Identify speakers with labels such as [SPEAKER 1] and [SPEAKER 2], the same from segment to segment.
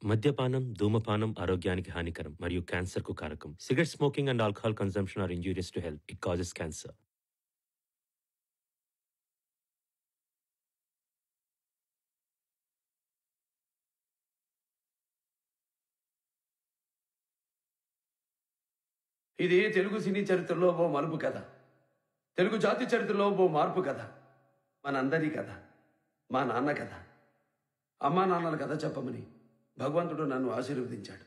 [SPEAKER 1] మద్యపానం, ధూమపానం ఆరోగ్యానికి హానికరం మరియు క్యాన్సర్‌కు కారకం. Cigarette smoking and alcohol consumption are injurious to health. It causes cancer.
[SPEAKER 2] ఇది తెలుగు సినీ చరిత్రలో ఓ మలుపు కథ. తెలుగు జాతి చరిత్రలో ఓ మార్పు కథ. మనందరి కథ. మా నాన్న కథ. అమ్మా నాన్నల కథ చెప్పమని భగవంతుడు నన్ను ఆశీర్వదించాడు.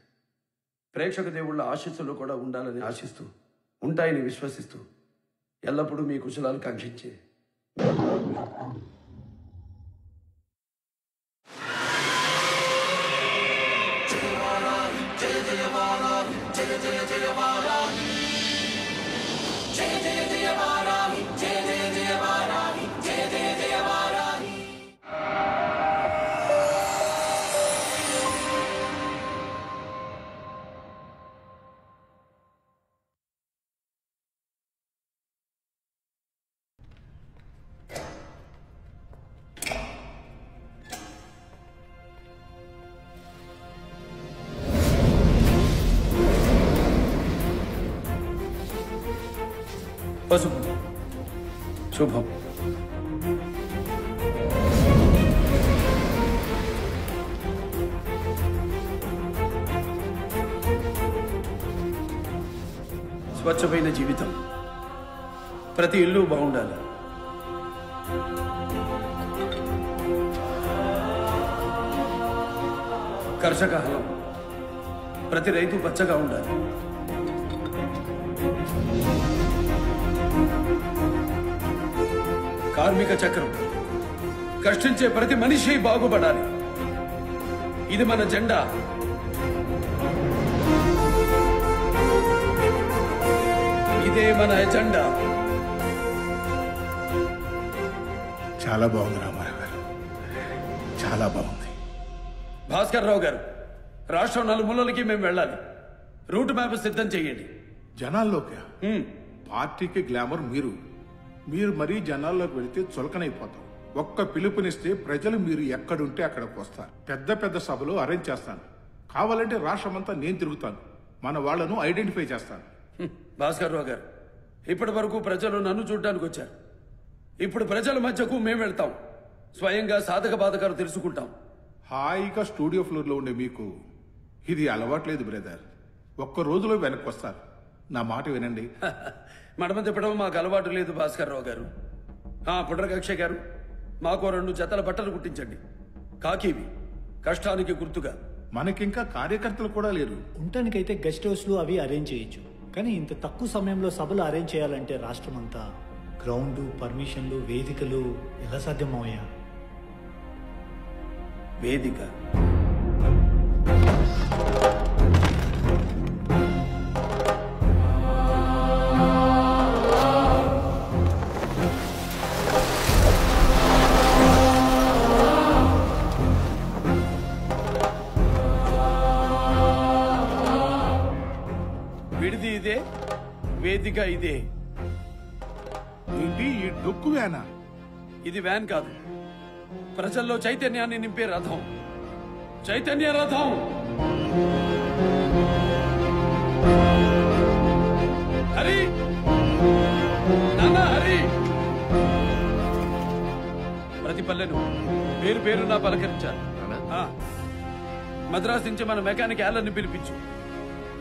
[SPEAKER 2] ప్రేక్షక దేవుళ్ళ ఆశీస్సులు కూడా ఉండాలని ఆశిస్తూ, ఉంటాయని విశ్వసిస్తూ, ఎల్లప్పుడూ మీ కుశలాలు కాంక్షించే పసుపు శుభం. స్వచ్ఛమైన జీవితం. ప్రతి ఇల్లు బాగుండాలి. కర్షక హలం. ప్రతి రైతు పచ్చగా ఉండాలి. కార్మిక చక్రం. కష్టించే ప్రతి మనిషి బాగుపడాలి. ఇది మన జెండా. ఇదే మన ఎజెండా.
[SPEAKER 3] చాలా బాగుంది రామారావు గారు, చాలా బాగుంది.
[SPEAKER 2] భాస్కర్ రావు గారు, రాష్ట్రం నలుమూలలకి మేము వెళ్ళాలి. రూట్ మ్యాప్ సిద్ధం చేయండి.
[SPEAKER 3] జనాల్లోకి పార్టీకి గ్లామర్ మీరు మరీ జనాల్లోకి వెళితే చులకనైపోతాం. ఒక్క పిలుపునిస్తే ప్రజలు మీరు ఎక్కడుంటే అక్కడికి వస్తారు. పెద్ద పెద్ద సభలు అరేంజ్ చేస్తాను. కావాలంటే రాష్ట్రమంతా నేను తిరుగుతాను. మన వాళ్లను ఐడెంటిఫై చేస్తాను.
[SPEAKER 2] భాస్కర్ రావు గారు, ఇప్పటి వరకు ప్రజలు నన్ను చూడడానికి వచ్చారు. ఇప్పుడు ప్రజల మధ్యకు మేము వెళ్తాం. స్వయంగా సాధక బాధకాలు తెలుసుకుంటాం.
[SPEAKER 3] హాయిగా స్టూడియో ఫ్లోర్లో ఉండే మీకు ఇది అలవాట్లేదు బ్రదర్. ఒక్క రోజులో వెనక్కి వస్తారు. నా మాట వినండి.
[SPEAKER 2] మడమ తిప్పడం మాకు అలవాటు లేదు భాస్కర్ రావు గారు. పుట్రకక్ష గారు, మాకు 2 జతల బట్టలు కుట్టించండి. కాకివి, కష్టానికి గుర్తుగా.
[SPEAKER 3] మనకింకా కార్యకర్తలు కూడా లేరు.
[SPEAKER 4] ఉండటానికైతే గెస్ట్ హౌస్లు అవి అరేంజ్ చేయొచ్చు, కానీ ఇంత తక్కువ సమయంలో సభలు అరేంజ్ చేయాలంటే రాష్ట్రం అంతా గ్రౌండ్, పర్మిషన్లు, వేదికలు ఎలా సాధ్యమయ్యా?
[SPEAKER 2] వేదిక విడిది ఇదే, వేదిక ఇదే.
[SPEAKER 3] ఏంటి ఈ డొక్కు వ్యానా?
[SPEAKER 2] ఇది వ్యాన్ కాదు, ప్రజల్లో చైతన్యాన్ని నింపే రథం. చైతన్య రథం. హరి, నాన్న హరి. ప్రతి పల్లెను పేరు పేరున పలకరించాలి. మద్రాసు నుంచి మన మెకానిక్ యాలన్ని పిలిపించు.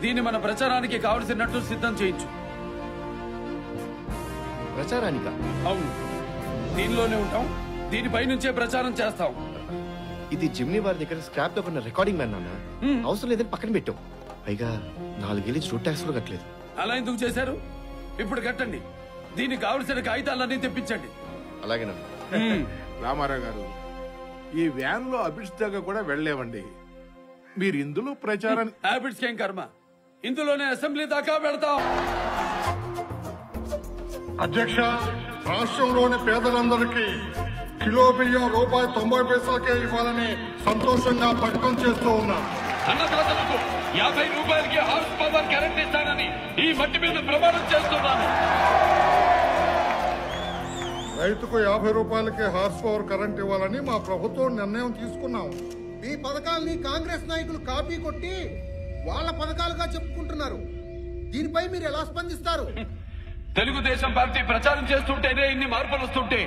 [SPEAKER 2] దీన్ని మన ప్రచారానికి కావలసినట్టు సిద్ధం చేయించు.
[SPEAKER 5] ప్రచారానిక?
[SPEAKER 2] అవును, దీనిలోనే ఉంటాం. దీనిపై నుంచే ప్రచారం చేస్తాం.
[SPEAKER 5] ఇది జిమ్నీ వారి దగ్గర స్క్రాప్ తో కొన్న రికార్డింగ్ మ్యాన్ నాన్న. అవసరం లేదని పక్కన పెట్టాం. పైగా 4 ఏళ్ళు రూట్ ట్యాక్స్ కూడా కట్టలేదు.
[SPEAKER 2] అలా ఎందుకు చేశారు? ఇప్పుడు కట్టండి. దీనికి కావలసిన కాగితాలన్నీ తెప్పించండి.
[SPEAKER 5] అలాగేనా?
[SPEAKER 3] రామారావు గారు, ఈ వ్యాన్ లో అబిడ్స్ దాకా కూడా వెళ్లేవండి. మీరు ఇందులో ప్రచారాన్ని
[SPEAKER 2] హ్యాబిట్స్ ఏం కర్మ, ఇందులోనే అసెంబ్లీ దాకా వెళ్తాం.
[SPEAKER 6] అధ్యక్ష, రాష్ట్రంలోని పేదలందరికీ కిలో బియ్యం ₹90 ఇవ్వాలని సంతోషంగా ప్రకటన చేస్తూ ఉన్నాం.
[SPEAKER 2] అన్నదాతలకు ₹50 హార్స్ పవర్ కరెంట్ ఇస్తానని ఈ మట్టి మీద ప్రమాణం చేస్తున్నాను.
[SPEAKER 6] రైతుకు ₹50 హార్స్ పవర్ కరెంట్ ఇవ్వాలని మా ప్రభుత్వం నిర్ణయం తీసుకున్నాం.
[SPEAKER 7] మీ పథకాల్ని కాంగ్రెస్ నాయకులు కాపీ కొట్టి వాళ్ళ పథకాలుగా చెప్పుకుంటున్నారు. దీనిపై మీరు ఎలా స్పందిస్తారు?
[SPEAKER 2] తెలుగుదేశం పార్టీ ప్రచారం చేస్తుంటేనే ఇన్ని మార్పులు వస్తుంటే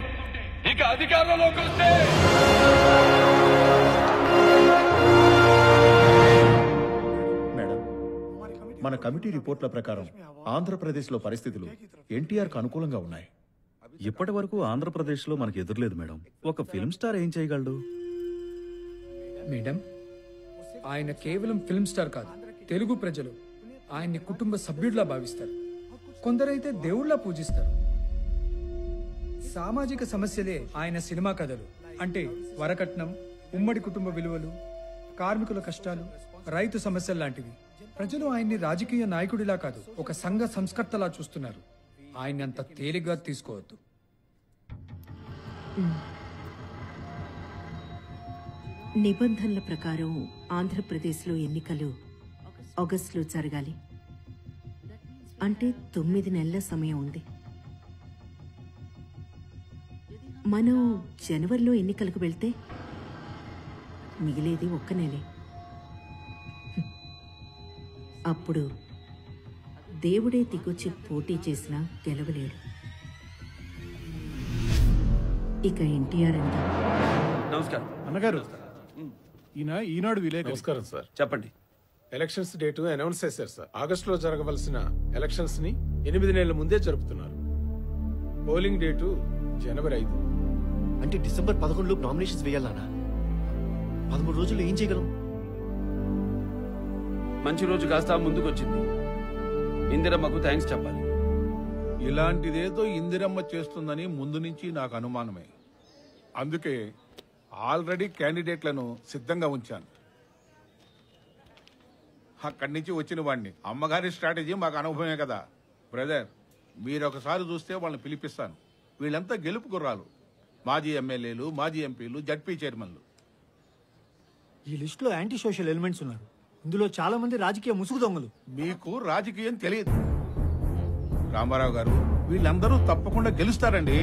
[SPEAKER 2] ఇక అధికారంలోకి వస్తే
[SPEAKER 8] మేడం, మన కమిటీ రిపోర్ట్ల ప్రకారం ఆంధ్రప్రదేశ్లో పరిస్థితులు ఎన్టీఆర్కు అనుకూలంగా ఉన్నాయి.
[SPEAKER 9] ఇప్పటి వరకు ఆంధ్రప్రదేశ్లో మనకు ఎదురులేదు మేడం. ఒక ఫిల్మ్ స్టార్ ఏం చేయగలడు?
[SPEAKER 10] మేడం, ఆయన కేవలం ఫిల్మ్ స్టార్ కాదు, తెలుగు ప్రజలు ఆయన్ని కుటుంబ సభ్యుడిలా భావిస్తారు. కొందరైతే దేవుళ్లా పూజిస్తారు. సామాజిక సమస్యలే ఆయన సినిమా కథలు. అంటే వరకట్నం, ఉమ్మడి కుటుంబ విలువలు, కార్మికుల కష్టాలు, రైతు సమస్యలు లాంటివి. ప్రజలు ఆయన్ని రాజకీయ నాయకుడిలా కాదు, ఒక సంఘ సంస్కర్తలా చూస్తున్నారు. ఆయన్ని అంత తేలిగ్గా తీసుకోవద్దు.
[SPEAKER 11] నిబంధనల ప్రకారం ఆంధ్రప్రదేశ్లో ఎన్నికలు ఆగస్టులో జరగాలి. అంటే 9 నెలల సమయం ఉంది. మనం జనవరిలో ఎన్నికలకు వెళ్తే మిగిలేది 1 నెలే. అప్పుడు దేవుడే దిగొచ్చి పోటీ చేసినా గెలవలేడు. ఇక ఎన్టీఆర్ అంతా.
[SPEAKER 2] నమస్కారం
[SPEAKER 3] అన్నగారు. ఈనాడు విలేకరి.
[SPEAKER 12] నమస్కారం సార్.
[SPEAKER 2] చెప్పండి.
[SPEAKER 12] ఎలక్షన్స్ డేటు అనౌన్స్ చేశారు సార్. ఆగస్టులో జరగవలసిన ఎలక్షన్స్ ని 8 నెలల ముందే జరుపుతున్నారు. పోలింగ్ డేటు జనవరి 5.
[SPEAKER 5] అంటే డిసెంబర్ 11 నామినేషన్స్ వేయాలన్నా? 13 రోజుల్లో ఏం చేయగలం?
[SPEAKER 2] మంచి రోజు కాస్త ముందుకొచ్చింది. ఇందిరమ్మకు థ్యాంక్స్ చెప్పాలి.
[SPEAKER 3] ఇలాంటిదేదో ఇందిరమ్మ చేస్తుందని ముందు నుంచి నాకు అనుమానమే. అందుకే ఆల్రెడీ క్యాండిడేట్లను సిద్ధంగా ఉంచాను. అక్కడి నుంచి వచ్చిన వాడిని. అమ్మగారి స్ట్రాటజీ మాకు అనుభవమే కదా బ్రదర్. మీరు ఒకసారి చూస్తే వాళ్ళని పిలిపిస్తాను. వీళ్ళంతా గెలుపు గుర్రాలు. మాజీ ఎమ్మెల్యేలు, మాజీ ఎంపీలు, జడ్పీ చైర్మన్లు.
[SPEAKER 4] ఈ లిస్టులో యాంటీ సోషల్ ఎలిమెంట్స్ ఉన్నారు. ఇందులో చాలా మంది రాజకీయ ముసుగు దొంగలు.
[SPEAKER 3] మీకు రాజకీయం తెలియదు రామారావు గారు. వీళ్ళందరూ తప్పకుండా గెలుస్తారండి.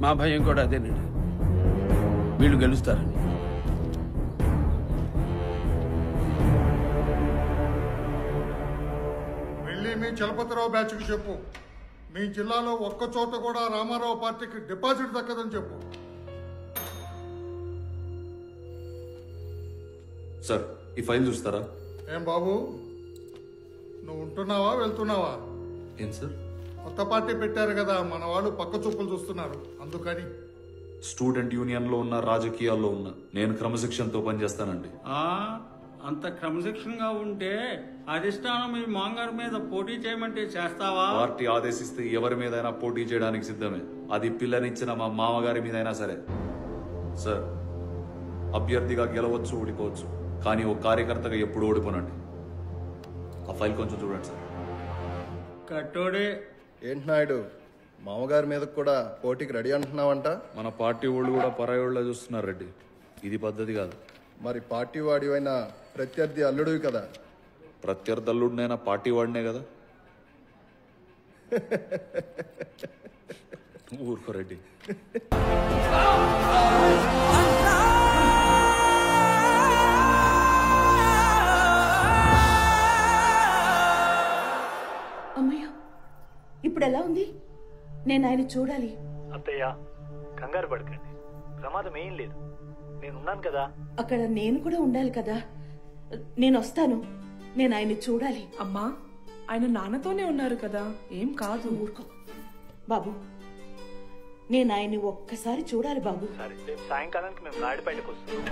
[SPEAKER 2] మా భయం కూడా అదేనండి, వీళ్ళు గెలుస్తారని.
[SPEAKER 6] వెళ్ళి మీ చలపతిరావు బ్యాచ్ కి చెప్పు, మీ జిల్లాలో ఒక్క చోట కూడా రామారావు పార్టీకి డిపాజిట్ దక్కదని చెప్పు.
[SPEAKER 13] సార్, ఈ ఫైల్ చూస్తారా?
[SPEAKER 6] ఏం బాబు, నువ్వు ఉంటున్నావా వెళ్తున్నావా?
[SPEAKER 13] ఏం సార్?
[SPEAKER 6] కొత్త పార్టీ పెట్టారు కదా, మన వాళ్ళు పక్క చూపులు చూస్తున్నారు అందుకని.
[SPEAKER 13] స్టూడెంట్ యూనియన్ లో ఉన్న, రాజకీయాల్లో ఉన్న, నేను క్రమశిక్షణతో పనిచేస్తానండి.
[SPEAKER 14] అంత క్రమశిక్షణగా ఉంటే అధిష్టానం మీ మాంగారు మీద పోటీ చేయమంటే చేస్తావా?
[SPEAKER 13] పార్టీ ఆదేశిస్తే ఎవరి మీదైనా పోటీ చేయడానికి సిద్ధమే. అది పిల్లనిచ్చిన మా మామగారి మీదైనా సరే. సార్, అభ్యర్థిగా గెలవచ్చు, ఓడిపోవచ్చు, కానీ ఓ కార్యకర్తగా ఎప్పుడు ఓడిపోనండి. ఆ ఫైల్ కొంచెం చూడండి సార్.
[SPEAKER 14] కట్టోడే.
[SPEAKER 15] ఏంటి నాయుడు, మామగారి మీద కూడా పోటీకి రెడీ అంటున్నావంట?
[SPEAKER 13] మన పార్టీ వాళ్ళు కూడా పరాయోళ్ళ చూస్తున్నారు రెడ్డి. ఇది పద్ధతి కాదు.
[SPEAKER 15] మరి పార్టీ వాడివైనా ప్రత్యర్థి అల్లుడివి కదా?
[SPEAKER 13] ప్రత్యర్థి అల్లుడినైనా పార్టీ వాడినే కదా. ఊరుకో రెడ్డి.
[SPEAKER 16] అమ్మయ్య, ఇప్పుడు ఎలా ఉంది? నేను ఆయన చూడాలి.
[SPEAKER 4] అత్తయ్య, కంగారు పడకండి, ప్రమాదం ఏం లేదు, నేనున్నాను కదా.
[SPEAKER 16] అక్కడ నేను కూడా ఉండాలి కదా. నేను వస్తాను, నేను ఆయన్ని చూడాలి.
[SPEAKER 17] అమ్మా, ఆయన నాన్నతోనే ఉన్నారు కదా, ఏం కాదు.
[SPEAKER 16] ఊరుకో బాబు, నేను ఆయన్ని ఒక్కసారి చూడాలి బాబు.
[SPEAKER 4] సరే, రేపు సాయంకాలానికి మేము నాయుడుపేటకు వస్తాం.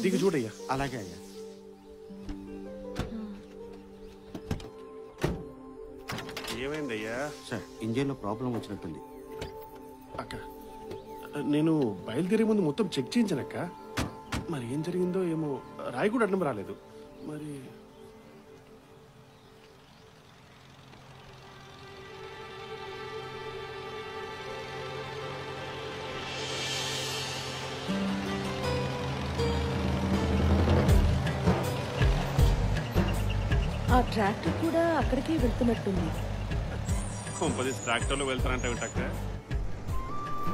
[SPEAKER 5] దిగు చూడయ్యా. అలాగే అయ్యా.
[SPEAKER 18] ఏమైందయ్యా?
[SPEAKER 5] సార్, ఇంజిన్ లో ప్రాబ్లం వచ్చినట్టుంది.
[SPEAKER 18] అక్క, నేను బయలుదేరే ముందు మొత్తం చెక్ చేయించానక్క. మరి ఏం జరిగిందో ఏమో, రాయి కూడా అడ్డం రాలేదు మరి.
[SPEAKER 16] ఆ ట్రాక్టర్ కూడా అక్కడికే వెళ్తున్నట్టుంది.
[SPEAKER 18] ట్రాక్టర్లో వెళ్తారంటే వింటక్క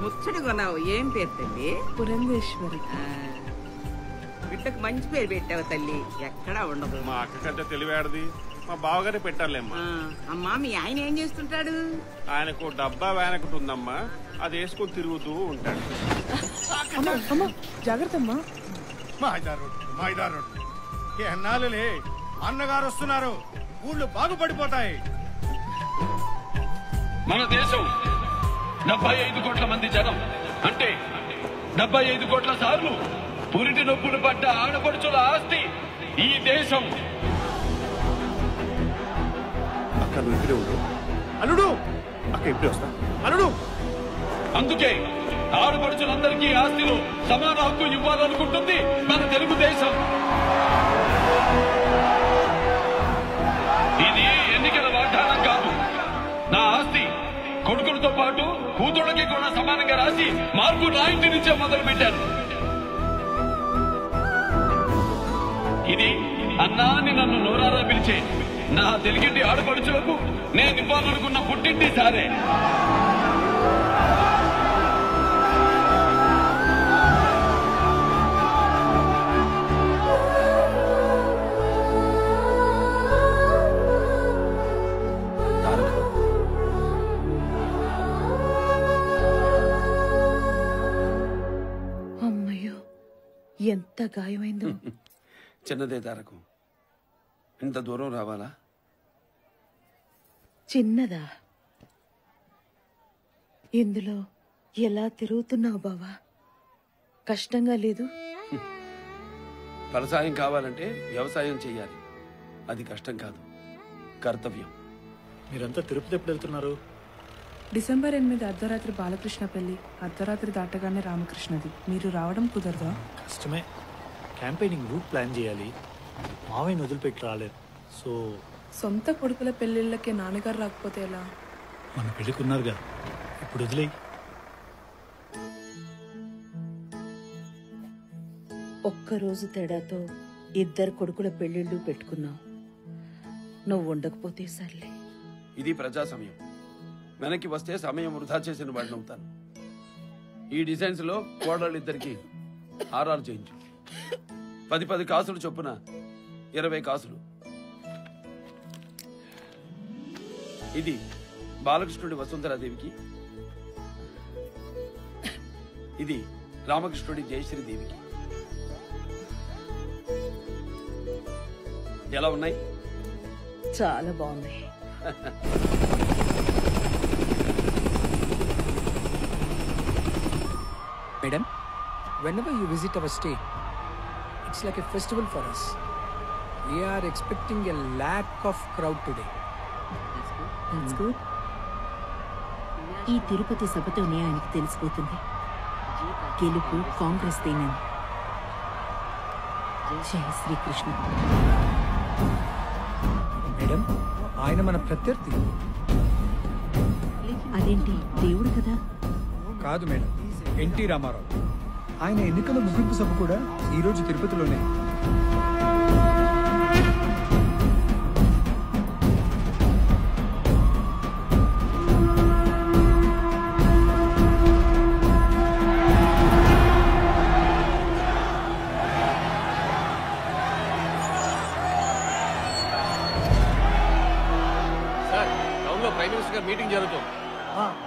[SPEAKER 19] ముచ్చడి కొన్నావు. ఏం పేరు తల్లి?
[SPEAKER 17] పురంధేశ్వరి.
[SPEAKER 19] బిడ్డకు మంచి పేరు పెట్టావు తల్లి, ఎక్కడా ఉండదు.
[SPEAKER 18] మా అక్క కంటే తెలివాడది మా బావగారే పెట్టాలేమ్మా.
[SPEAKER 19] అమ్మా మీ ఆయన ఏం చేస్తుంటాడు?
[SPEAKER 18] ఆయనకు డబ్బా వ్యాన్ ఒకటి ఉందమ్మా, అది వేసుకుని తిరుగుతూ ఉంటాడు.
[SPEAKER 17] జాగ్రత్త అమ్మా.
[SPEAKER 8] మైదారు ఎన్నాళ్ళులే అన్నగారు వస్తున్నారు, ఊళ్ళు బాగుపడిపోతాయి.
[SPEAKER 20] మన దేశం 75 కోట్ల మంది జనం, అంటే 75 కోట్ల సార్లు పురిటి నొప్పులు పడ్డ ఆడపడుచుల ఆస్తి ఈ దేశం.
[SPEAKER 18] అక్క నువ్వు ఇక్కడే ఉండు. అల్లుడు అక్క ఇప్పుడే వస్తా. అల్లుడు
[SPEAKER 20] అందుకే ఆడపడుచులందరికీ ఆస్తిలో సమాన హక్కు ఇవ్వాలనుకుంటుంది మన తెలుగుదేశం. ఇది ఎన్నికల వాగ్దానం కాదు. నా ఆస్తి కొడుకులతో పాటు కూతుళ్ళకి కూడా సమానంగా రాసి మార్పు నా ఇంటి నుంచే మొదలు పెట్టాను. ఇది అన్నా అని నన్ను నోరారా పిలిచే నా తెలుగింటి ఆడపడుచులకు నేను ఇవ్వాలనుకున్న పుట్టింటి సారే.
[SPEAKER 16] అమ్మయ్యో, ఎంత గాయమైందో.
[SPEAKER 2] చిన్నదే తారకు, ఇంత దూరం రావాలా?
[SPEAKER 16] చిన్నదా? ఇందులో ఎలా తిరుగుతున్నావు బావా? కష్టంగా లేదు?
[SPEAKER 2] ఫలసాయం కావాలంటే వ్యవసాయం చేయాలి, అది కష్టం కాదు, కర్తవ్యం.
[SPEAKER 4] మీరంతా తిరుపతి ఎప్పుడు వెళ్తున్నారు?
[SPEAKER 17] డిసెంబర్ 8 అర్ధరాత్రి బాలకృష్ణ పెళ్లి, అర్ధరాత్రి దాటగానే రామకృష్ణది. మీరు రావడం కుదరదా?
[SPEAKER 4] కష్టమే. క్యాంపెయినింగ్ రూట్ ప్లాన్ చేయాలి. మావయ్యని వదిలిపెట్టి రాలేదు. సో
[SPEAKER 17] సొంత కొడుకుల పెళ్లిళ్ళకే నాన్నగారు రాకపోతే ఎలా?
[SPEAKER 4] మన పెళ్ళికున్నారుగా, ఇప్పుడు వదిలేయి.
[SPEAKER 16] ఒక్కరోజు తేడాతో 2 కొడుకుల పెళ్లిళ్ళు పెట్టుకున్నావు. నువ్వు ఉండకపోతే సర్లే.
[SPEAKER 2] ఇది ప్రజా సమయం. వెనక్కి వస్తే సమయం వృధా చేసిన వాడిని అవుతాను. ఈ డిజైన్స్ లో కోడళ్ళిద్దరికి హారాలు చేయించు. 10 కాసులు చొప్పున 20 కాసులు. ఇది బాలకృష్ణుడి వసుంధరాదేవికి, ఇది రామకృష్ణుడి జయశ్రీదేవికి. ఎలా ఉన్నాయి?
[SPEAKER 16] చాలా బాగున్నాయి.
[SPEAKER 10] Madam, whenever you visit our state, it's like a festival for us. We are expecting a lakh of crowd today.
[SPEAKER 11] That's good. ఈ తిరుపతి సభతోనే ఆయనకి తెలిసిపోతుంది గెలుపు కాంగ్రెస్ దేనని. జై శ్రీకృష్ణ.
[SPEAKER 10] మేడం, ఆయన మన ప్రత్యర్థి.
[SPEAKER 11] అదేంటి, దేవుడు కదా?
[SPEAKER 10] కాదు మేడం, ఎన్టీ రామారావు. ఆయన ఎన్నికల ముగింపు సభ కూడా ఈరోజు తిరుపతిలోనే.
[SPEAKER 18] మీటింగ్ జరుగుతుంది.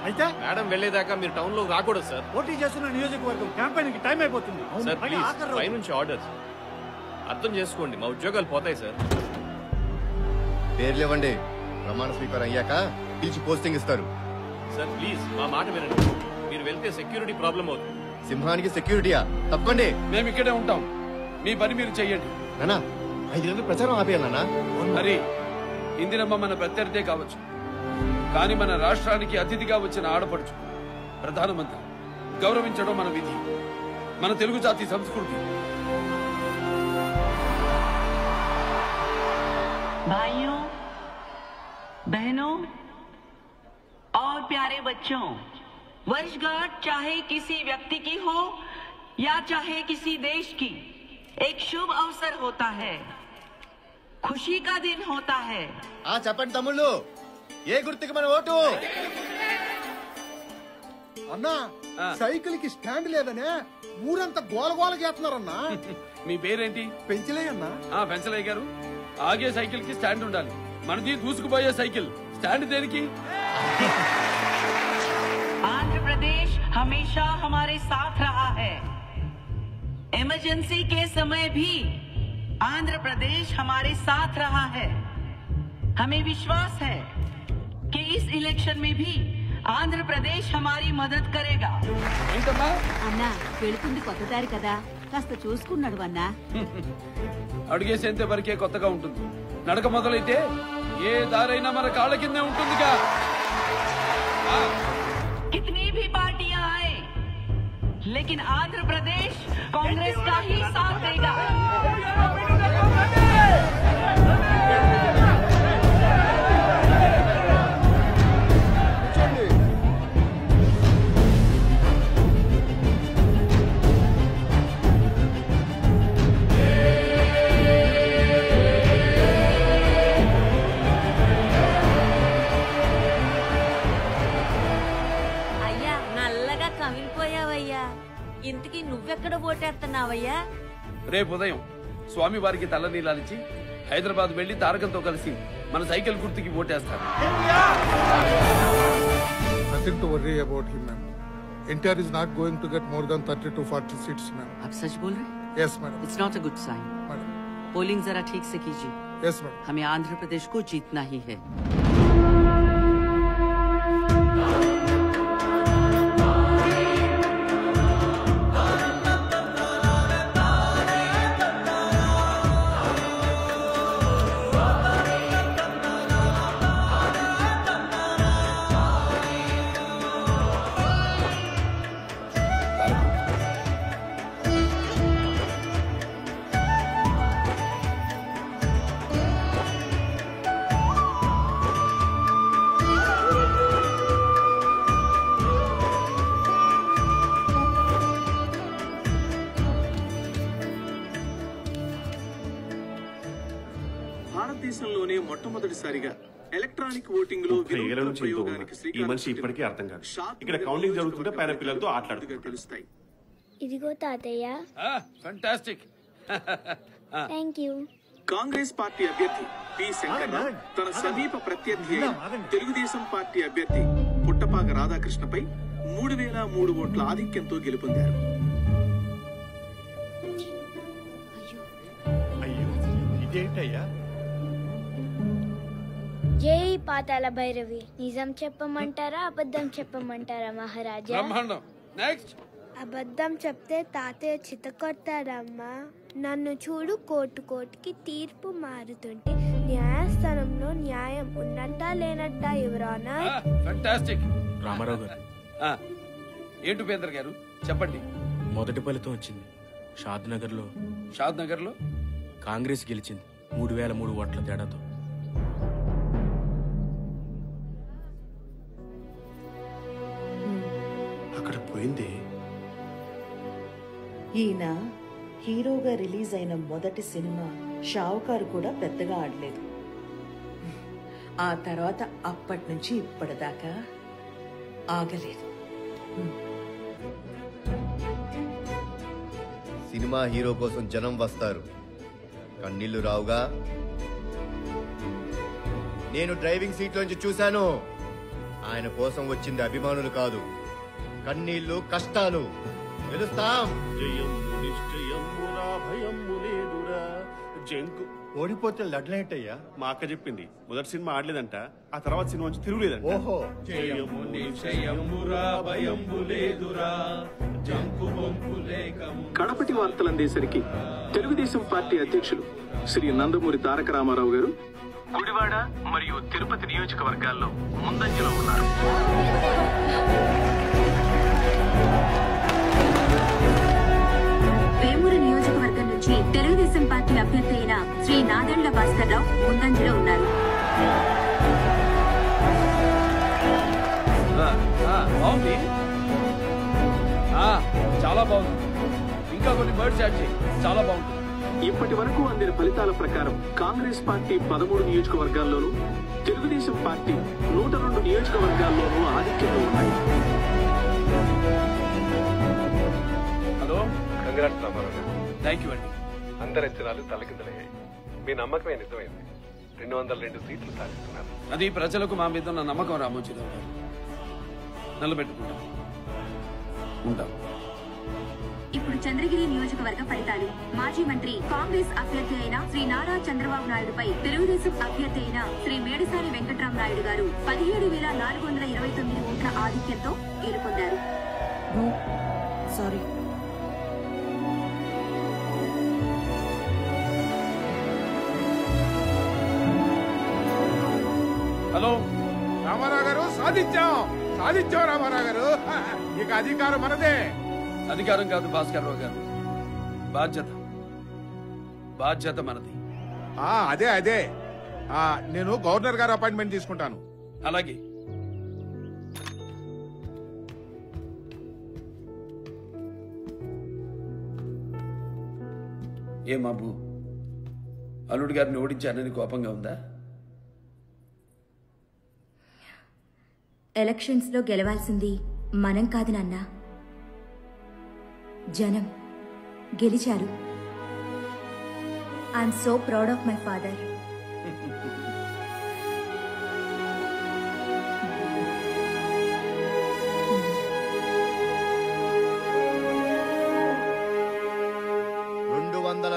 [SPEAKER 4] అయితే
[SPEAKER 18] మేడం వెళ్లేదాకా మీరు టౌన్ లో రాకూడదు సార్.
[SPEAKER 4] పోటీ చేస్తున్న నియోజకవర్గం క్యాంపెయిన్ కి టైం అయిపోతుంది.
[SPEAKER 18] సార్ ప్లీజ్, పై నుంచి ఆర్డర్స్ అర్థం చేసుకోండి, మా ఉద్యోగాలు పోతాయి సార్.
[SPEAKER 5] పేర్లు ఇవ్వండి, ప్రమాణ స్వీకారం అయ్యాక పిలిచి పోస్టింగ్ ఇస్తారు.
[SPEAKER 18] సార్ ప్లీజ్ మా మాట వినండి, మీరు వెళ్తే సెక్యూరిటీ ప్రాబ్లం అవుతుంది.
[SPEAKER 5] సింహానికి సెక్యూరిటీయా? తప్పకండి.
[SPEAKER 2] మేము ఇక్కడే ఉంటాం, మీ పని మీరు చెయ్యండి.
[SPEAKER 5] నానా 5 గంటల ప్రచారం ఆపేయాలన్నా.
[SPEAKER 2] మరి ఇందిరమ్మ మన ప్రత్యర్థే కావచ్చు, కానీ మన రాష్ట్రానికి అతిథిగా వచ్చిన ఆడపడుచు ప్రధానమంత్రి గౌరవించడం మన విధి, మన తెలుగు జాతి సంస్కృతి.
[SPEAKER 21] भाइयों, बहनों और प्यारे बच्चों, वर्षगांठ चाहे किसी व्यक्ति की हो या चाहे किसी देश की, एक शुभ अवसर होता है। खुशी का दिन होता है।
[SPEAKER 5] చెప్పండి తమ్ముళ్ళు, ఏ గుర్తుకి మన ఓటు?
[SPEAKER 7] అన్నా సైకిల్ కి స్టాండ్ లేదనే ఊరంతా గోలగోల చేస్తున్నారన్నా.
[SPEAKER 2] మీ పేరేంటి?
[SPEAKER 7] పెంచలే అన్నా.
[SPEAKER 2] పెంచలయ్య గారు, ఆగే సైకిల్ కి స్టాండ్ ఉండాలి. మనది దూసుకుపోయే సైకిల్, స్టాండ్ దేనికి?
[SPEAKER 21] आंध्र प्रदेश हमेशा हमारे साथ रहा है। इमरजेंसी के समय भी आंध्र प्रदेश हमारे साथ रहा है। हमें विश्वास है कि इस इलेक्शन में भी आंध्र प्रदेश हमारी मदद करेगा।
[SPEAKER 11] అన్నా వెళుతుంది కొత్త దారి కదా, కాస్త చూసుకున్నాడు అన్నా.
[SPEAKER 2] అడుగేసేంత వరకే కొత్తగా ఉంటుంది. నడక మొదలైతే ఏ దారైనా మన కాళ్ళ కిందే ఉంటుందిగా.
[SPEAKER 21] कितनी भी पार्टियां आए, लेकिन आंध्र प्रदेश कांग्रेस का ही साथ देगा।
[SPEAKER 11] ఇంతకీ నువ్వెక్కడ ఓటేస్తున్నావయ్యా?
[SPEAKER 2] రేపు ఉదయం స్వామి వారికి తల్లనీలాలిచ్చి హైదరాబాద్ వెళ్లి తారకంతో కలిసి మన సైకిల్ గుర్తుకి ఓటేస్తారు.
[SPEAKER 6] Nothing to worry about him, ma'am. NTR is not going to get more than 30 to 40 seats, ma'am.
[SPEAKER 21] आप सच बोल रहे?
[SPEAKER 6] Yes, madam.
[SPEAKER 21] It's not a good sign.
[SPEAKER 6] Madam.
[SPEAKER 21] Polling जरा ठीक से कीजिए।
[SPEAKER 6] Yes, madam.
[SPEAKER 21] हमें आंध्र प्रदेश को जीतना ही है।
[SPEAKER 18] భారతదేశంలోనే మొట్టమొదటిసారిగా ఎలక్ట్రానిక్ ఓటింగ్ లో
[SPEAKER 1] ఈ మనిషి ఇప్పటికీ అర్థం కాదు. ఇక్కడ కౌంటింగ్ జరుగుతుంటే పైన పిల్లలతో ఆటలాడుతూ
[SPEAKER 18] తెలుస్తాయి.
[SPEAKER 22] ఇదిగో తాతయ్య.
[SPEAKER 2] ఫంటాస్టిక్.
[SPEAKER 22] థాంక్యూ.
[SPEAKER 18] కాంగ్రెస్ పార్టీ అభ్యర్థి పి శంకర్రావు తన సమీప ప్రత్యర్థి తెలుగుదేశం పార్టీ అభ్యర్థి పుట్టపాక రాధాకృష్ణపై 3003 ఓట్ల ఆధిక్యంతో గెలుపొందారు.
[SPEAKER 5] ఇదేంటయ్యా?
[SPEAKER 22] జై పాతాళ భైరవి. నిజం చెప్పమంటారా అబద్ధం చెప్పమంటారా మహారాజా?
[SPEAKER 2] నెక్స్ట్.
[SPEAKER 22] అబద్ధం చెప్తే తాతయ్య చితకొడతాడమ్మా. నన్ను చూడు, కోర్టుకి తీర్పు మారుతుంటే న్యాయస్థానంలో న్యాయం ఉన్నట్టా లేనట్టా ఎవరన్నా?
[SPEAKER 2] ఫంటాస్టిక్.
[SPEAKER 1] రామారావు గారు.
[SPEAKER 2] ఏంటి ఉపేంద్ర గారు చెప్పండి.
[SPEAKER 1] మొదటి ఫలితం వచ్చింది. షాద్ నగర్ లో కాంగ్రెస్ గెలిచింది 3003 ఓట్ల తేడాతో.
[SPEAKER 18] అక్కడ పోయింది.
[SPEAKER 23] ఈయన హీరోగా రిలీజ్ అయిన మొదటి సినిమా షావుకారు కూడా పెద్దగా ఆడలేదు. ఆ తర్వాత అప్పటి నుంచి ఇప్పటిదాకా ఆగలేదు.
[SPEAKER 5] సినిమా హీరో కోసం జనం వస్తారు, కన్నీళ్లు రావుగా. నేను డ్రైవింగ్ సీట్ లోంచి చూశాను. ఆయన కోసం వచ్చింది అభిమానులు కాదు, కన్నీళ్లు, కష్టాలు. గెలుస్తాం.
[SPEAKER 1] జంకు ఓడిపోతే లడ్లైటయ్యా. మా అక్క చెప్పింది మొదటి సినిమా ఆడలేదంట, ఆ తర్వాత సినిమా నుంచి తిరుగులేదంట.
[SPEAKER 5] ఓహో.
[SPEAKER 18] కడపటి వార్తలు అందేసరికి తెలుగుదేశం పార్టీ అధ్యక్షులు శ్రీ నందమూరి తారక రామారావు గారు గుడివాడ మరియు తిరుపతి నియోజకవర్గాల్లో ముందంజలో ఉన్నారు.
[SPEAKER 24] వేమూరు నియోజకవర్గం నుంచి తెలుగుదేశం పార్టీ అభ్యర్థి అయిన శ్రీ నాదెండ్ల భాస్కర్ రావు ముందంజలో ఉన్నారు.
[SPEAKER 2] బాగుంది, చాలా బాగుంది. ఇంకా కొన్ని బర్డ్స్ యాడ్ చేయి, చాలా బాగుంటుంది.
[SPEAKER 18] ఇప్పటి వరకు అందిన ఫలితాల ప్రకారం కాంగ్రెస్ పార్టీ 13 నియోజకవర్గాల్లోనూ, తెలుగుదేశం పార్టీ 102 నియోజకవర్గాల్లోనూ ఆధిక్యంలో ఉన్నాయి.
[SPEAKER 3] హలో, కంగ్రాట్స్ రామారావు గారు. థ్యాంక్ యూ అండి. అందరి అంచనాలు తలకిందలయ్యాయి. మీ నమ్మకమే నిజమైంది. 202 సీట్లు సాధిస్తున్నారు.
[SPEAKER 2] అది ప్రజలకు మా మీద ఉన్న నమ్మకం రామోజీరావు గారు. నిలబెట్టుకుంటాం. ఉంటాం.
[SPEAKER 24] ఇప్పుడు చంద్రగిరి నియోజకవర్గ ఫలితాలు. మాజీ మంత్రి కాంగ్రెస్ అభ్యర్థి అయిన శ్రీ నారా చంద్రబాబు నాయుడుపై తెలుగుదేశం అభ్యర్థి అయిన శ్రీ మేడిసారి వెంకట్రామ నాయుడు గారు 17,429 ఓట్ల ఆధిక్యంతో గెలుపొందారు.
[SPEAKER 23] సారీ.
[SPEAKER 8] హలో రామారావు గారు, సాధించాం రామారావు గారు. ఇక అధికారం మనదే.
[SPEAKER 2] అధికారం కాదు భాస్కర్ రావు గారు, బాధ్యత మనది.
[SPEAKER 8] అదే నేను గవర్నర్ గారు అపాయింట్మెంట్ తీసుకుంటాను.
[SPEAKER 2] అలాగే. ఏం అబ్బు, అల్లుడు గారిని ఓడించానని కోపంగా ఉందా?
[SPEAKER 24] ఎలక్షన్స్ లో గెలవాల్సింది మనం కాదు నాన్న, జనం. గెలిచారు. I'm so proud of my father.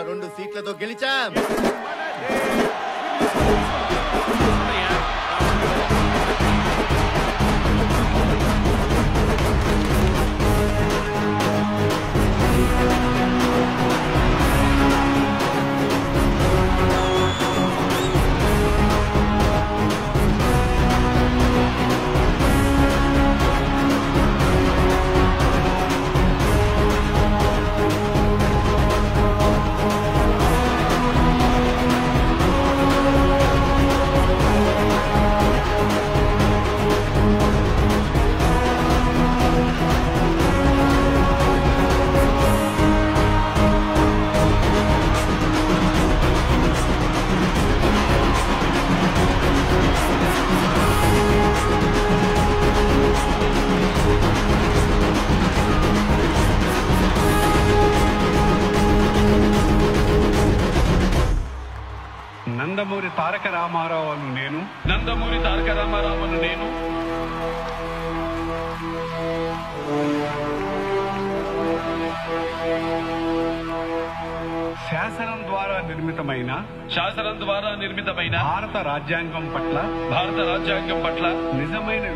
[SPEAKER 5] రెండు సీట్లతో గెలిచాం.
[SPEAKER 3] నందమూరి తారక రామారావును నేను శాసనం ద్వారా నిర్మితమైన భారత రాజ్యాంగం పట్ల నిజమైన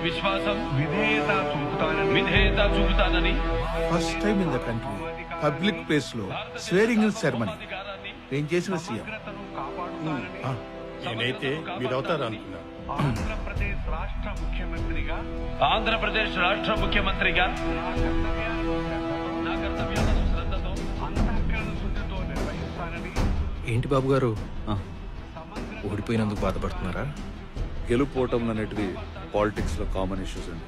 [SPEAKER 3] విశ్వాసం విధేయత చూపుతానని
[SPEAKER 8] first time in the country public place లో స్వేరింగ్ ఇన్ సెరమనీ నేను చేసిన సీఎం.
[SPEAKER 15] నేనైతే మీరు అవుతారు అనుకున్నా.
[SPEAKER 20] ఆంధ్రప్రదేశ్ రాష్ట్ర ముఖ్యమంత్రిగా నా కర్తవ్యాలను శ్రద్ధతో అంతఃకరణ శుద్ధితో నిర్వహిస్తానని.
[SPEAKER 1] ఏంటి బాబు గారు, ఓడిపోయినందుకు బాధపడుతున్నారా?
[SPEAKER 13] గెలుపోవటంలో అనేటివి పాలిటిక్స్ లో కామన్ ఇష్యూస్ అండి.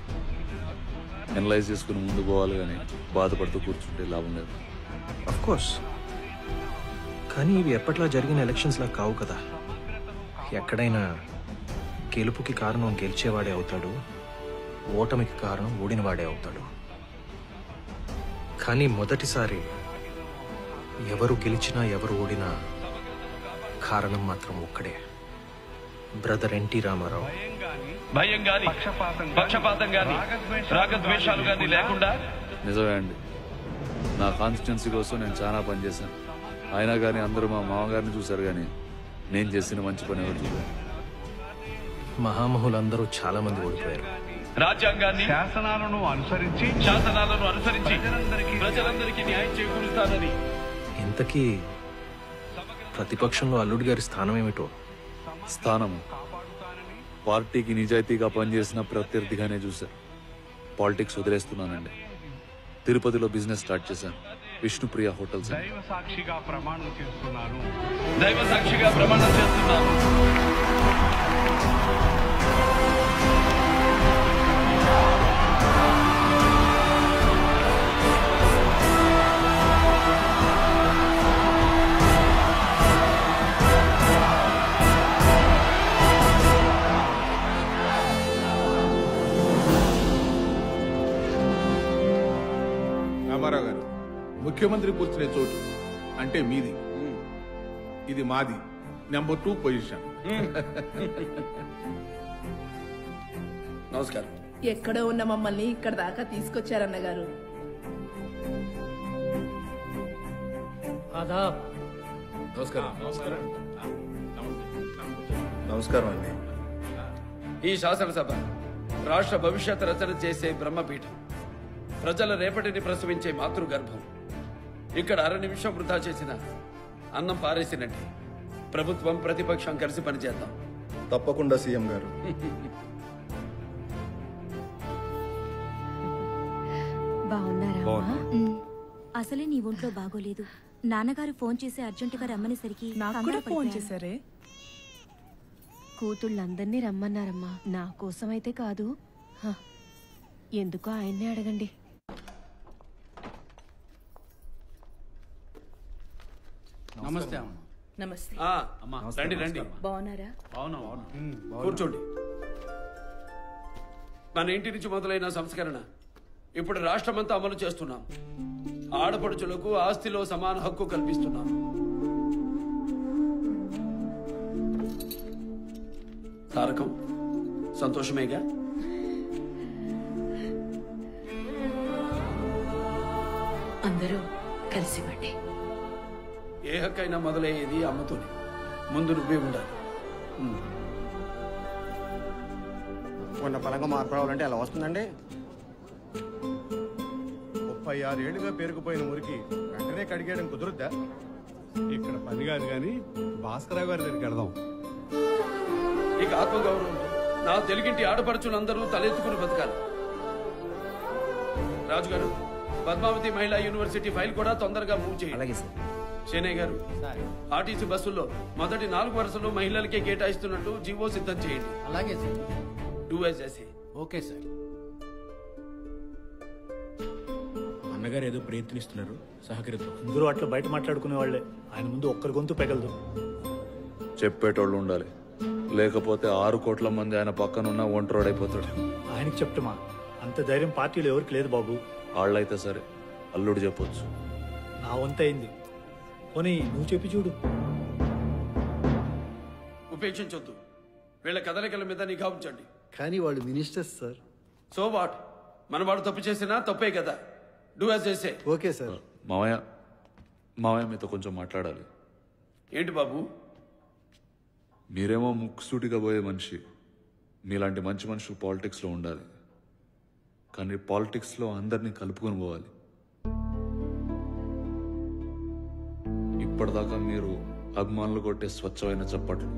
[SPEAKER 13] ఎనలైజ్ చేసుకుని ముందు పోవాలి కానీ బాధపడుతూ కూర్చుంటే లాభం లేదు.
[SPEAKER 1] అఫ్ కోర్స్, కానీ ఇవి ఎప్పట్లా జరిగిన ఎలక్షన్స్లా కావు కదా. ఎక్కడైనా గెలుపుకి కారణం గెలిచేవాడే అవుతాడు, ఓటమికి కారణం ఓడినవాడే అవుతాడు. కానీ మొదటిసారి ఎవరు గెలిచినా ఎవరు ఓడినా కారణం మాత్రం ఒక్కడే, బ్రదర్ ఎన్టీ రామారావు.
[SPEAKER 20] భయం గాని పక్షపాతం గాని రాగద్వేషాలు గాని లేకుండా.
[SPEAKER 13] నిజమే అండి, నా కాన్స్టిట్యున్సీ కోసం నేను చాలా పనిచేశాను. అయినా కానీ అందరూ మా మామగారిని చూశారు, కానీ నేను చేసిన మంచి పని ఎవరు చూశారు?
[SPEAKER 1] మహామహులందరూ చాలా మంది ఓడిపోయారు.
[SPEAKER 20] రాజ్యాంగాన్ని శాసనాలను అనుసరించి ప్రజలందరికీ న్యాయం చేకూరుస్తానని.
[SPEAKER 1] ఇంతకీ ప్రతిపక్షంలో అల్లుడి గారి స్థానం ఏమిటో?
[SPEAKER 13] స్థానము పార్టీకి నిజాయితీగా పనిచేసిన ప్రత్యర్థిగానే చూశారు. పాలిటిక్స్ వదిలేస్తున్నానండి. తిరుపతిలో బిజినెస్ స్టార్ట్ చేశాను, విష్ణుప్రియ హోటల్స్.
[SPEAKER 3] దైవ సాక్షిగా ప్రమాణం చేస్తున్నాను.
[SPEAKER 8] ముఖ్యమంత్రి కూర్చునే చోటు అంటే మీది, ఇది మాది. Number 2 position.
[SPEAKER 2] నమస్కారం.
[SPEAKER 9] ఎక్కడో ఉన్న మమ్మల్ని ఇక్కడ దాకా తీసుకొచ్చారన్నగారు.
[SPEAKER 15] నమస్కారం అండి.
[SPEAKER 2] ఈ శాసనసభ రాష్ట్ర భవిష్యత్ రచన చేసే బ్రహ్మపీఠం, ప్రజల రేపటిని ప్రసవించే మాతృగర్భం. ఇక్కడ అర నిమిషం వృధా చేసిన అన్నం పారేసినట్టే. ప్రభుత్వం ప్రతిపక్షం కలిసి పనిచేద్దాం.
[SPEAKER 15] తప్పకుండా సీఎం గారు.
[SPEAKER 12] బాగున్నారా? అసలే నీ ఒంట్లో బాగోలేదు. నాన్నగారు ఫోన్ చేసి అర్జెంటుగా రమ్మనేసరికి
[SPEAKER 17] నాకు కూడా ఫోన్ చేశారే.
[SPEAKER 16] కూతుళ్ళందరినీ రమ్మన్నారమ్మా. నా కోసమైతే కాదు. ఎందుకో ఆయన్నే అడగండి.
[SPEAKER 2] నమస్తే.
[SPEAKER 9] నమస్తే.
[SPEAKER 2] రండి రండి.
[SPEAKER 9] బాగున్నారా?
[SPEAKER 2] కూర్చోండి. మన ఇంటి నుంచి మొదలైన సంస్కరణ ఇప్పుడు రాష్ట్రమంతా అమలు చేస్తున్నాం. ఆడపడుచులకు ఆస్తిలో సమాన హక్కు కల్పిస్తున్నాం. తారకం సంతోషమేగా?
[SPEAKER 16] అందరూ కలిసివ్వండి.
[SPEAKER 2] ఏ హక్కైనా మొదలయ్యేది అమ్మతోనే. ముందు నువ్వే ఉండాలి.
[SPEAKER 14] ఉన్న పరంగా మార్పు రావాలంటే ఎలా వస్తుందండి?
[SPEAKER 5] 36 ఏళ్లుగా పేరుకుపోయిన మురికి వెంటనే కడిగేయడం కుదురుద్దా?
[SPEAKER 8] ఇక్కడ పని కాదు కానీ భాస్కరరావు గారి దగ్గరికి వెళదాం.
[SPEAKER 2] ఇక ఆత్మగౌరవంతో నా తెలుగింటి ఆడపడుచులందరూ తలెత్తుకుని బతకాలి. రాజుగారు, పద్మావతి మహిళా యూనివర్సిటీ ఫైల్ కూడా తొందరగా మూవ్ చేయండి. శేనయ్య గారు, ఆర్టీసీ బస్సుల్లో మొదటి 4 వరుసలు మహిళలకే కేటాయిస్తున్నట్టు జీవో సిద్ధం చేయండి.
[SPEAKER 14] అలాగే sir.
[SPEAKER 2] Do as I say.
[SPEAKER 14] Okay sir.
[SPEAKER 1] అన్నగారు ఏదో ప్రయత్నిస్తున్నారు, సహకరిద్దాం.
[SPEAKER 4] అందరూ అట్లా బయట మాట్లాడుకునే వాళ్ళే. ఆయన ముందు ఒక్కరి గొంతు పెగలదు.
[SPEAKER 13] చెప్పేటోళ్ళు ఉండాలి, లేకపోతే 6 కోట్ల మంది ఆయన పక్కనున్న ఒంటరోడైపోతాడు.
[SPEAKER 4] ఆయనకి చెప్తామా? అంత ధైర్యం పార్టీలో ఎవరికి లేదు బాబు.
[SPEAKER 13] వాళ్ళైతే సరే, అల్లుడు చెప్పొచ్చు.
[SPEAKER 4] నా వంత అయింది. పోనీ నువ్వు చెప్పి చూడు.
[SPEAKER 2] ఉపేక్షించొద్దు. వీళ్ళ కదలికల మీద నిఘా ఉంచండి.
[SPEAKER 14] కానీ వాళ్ళు మినిస్టర్స్ సార్.
[SPEAKER 2] So what? మన వాడు తప్పు చేసినా తప్పే కదా. Do as I say.
[SPEAKER 14] Okay sir.
[SPEAKER 13] మావయ్య మీతో కొంచెం మాట్లాడాలి.
[SPEAKER 2] ఏంటి బాబు?
[SPEAKER 13] మీరేమో ముక్కుసూటిగా పోయే మనిషి. మీలాంటి మంచి మనుషులు పాలిటిక్స్లో ఉండాలి. కానీ పాలిటిక్స్లో అందరినీ కలుపుకొని పోవాలి. ఇప్పటిదాకా మీరు అభిమానులు కొట్టే స్వచ్ఛమైన చప్పట్లు,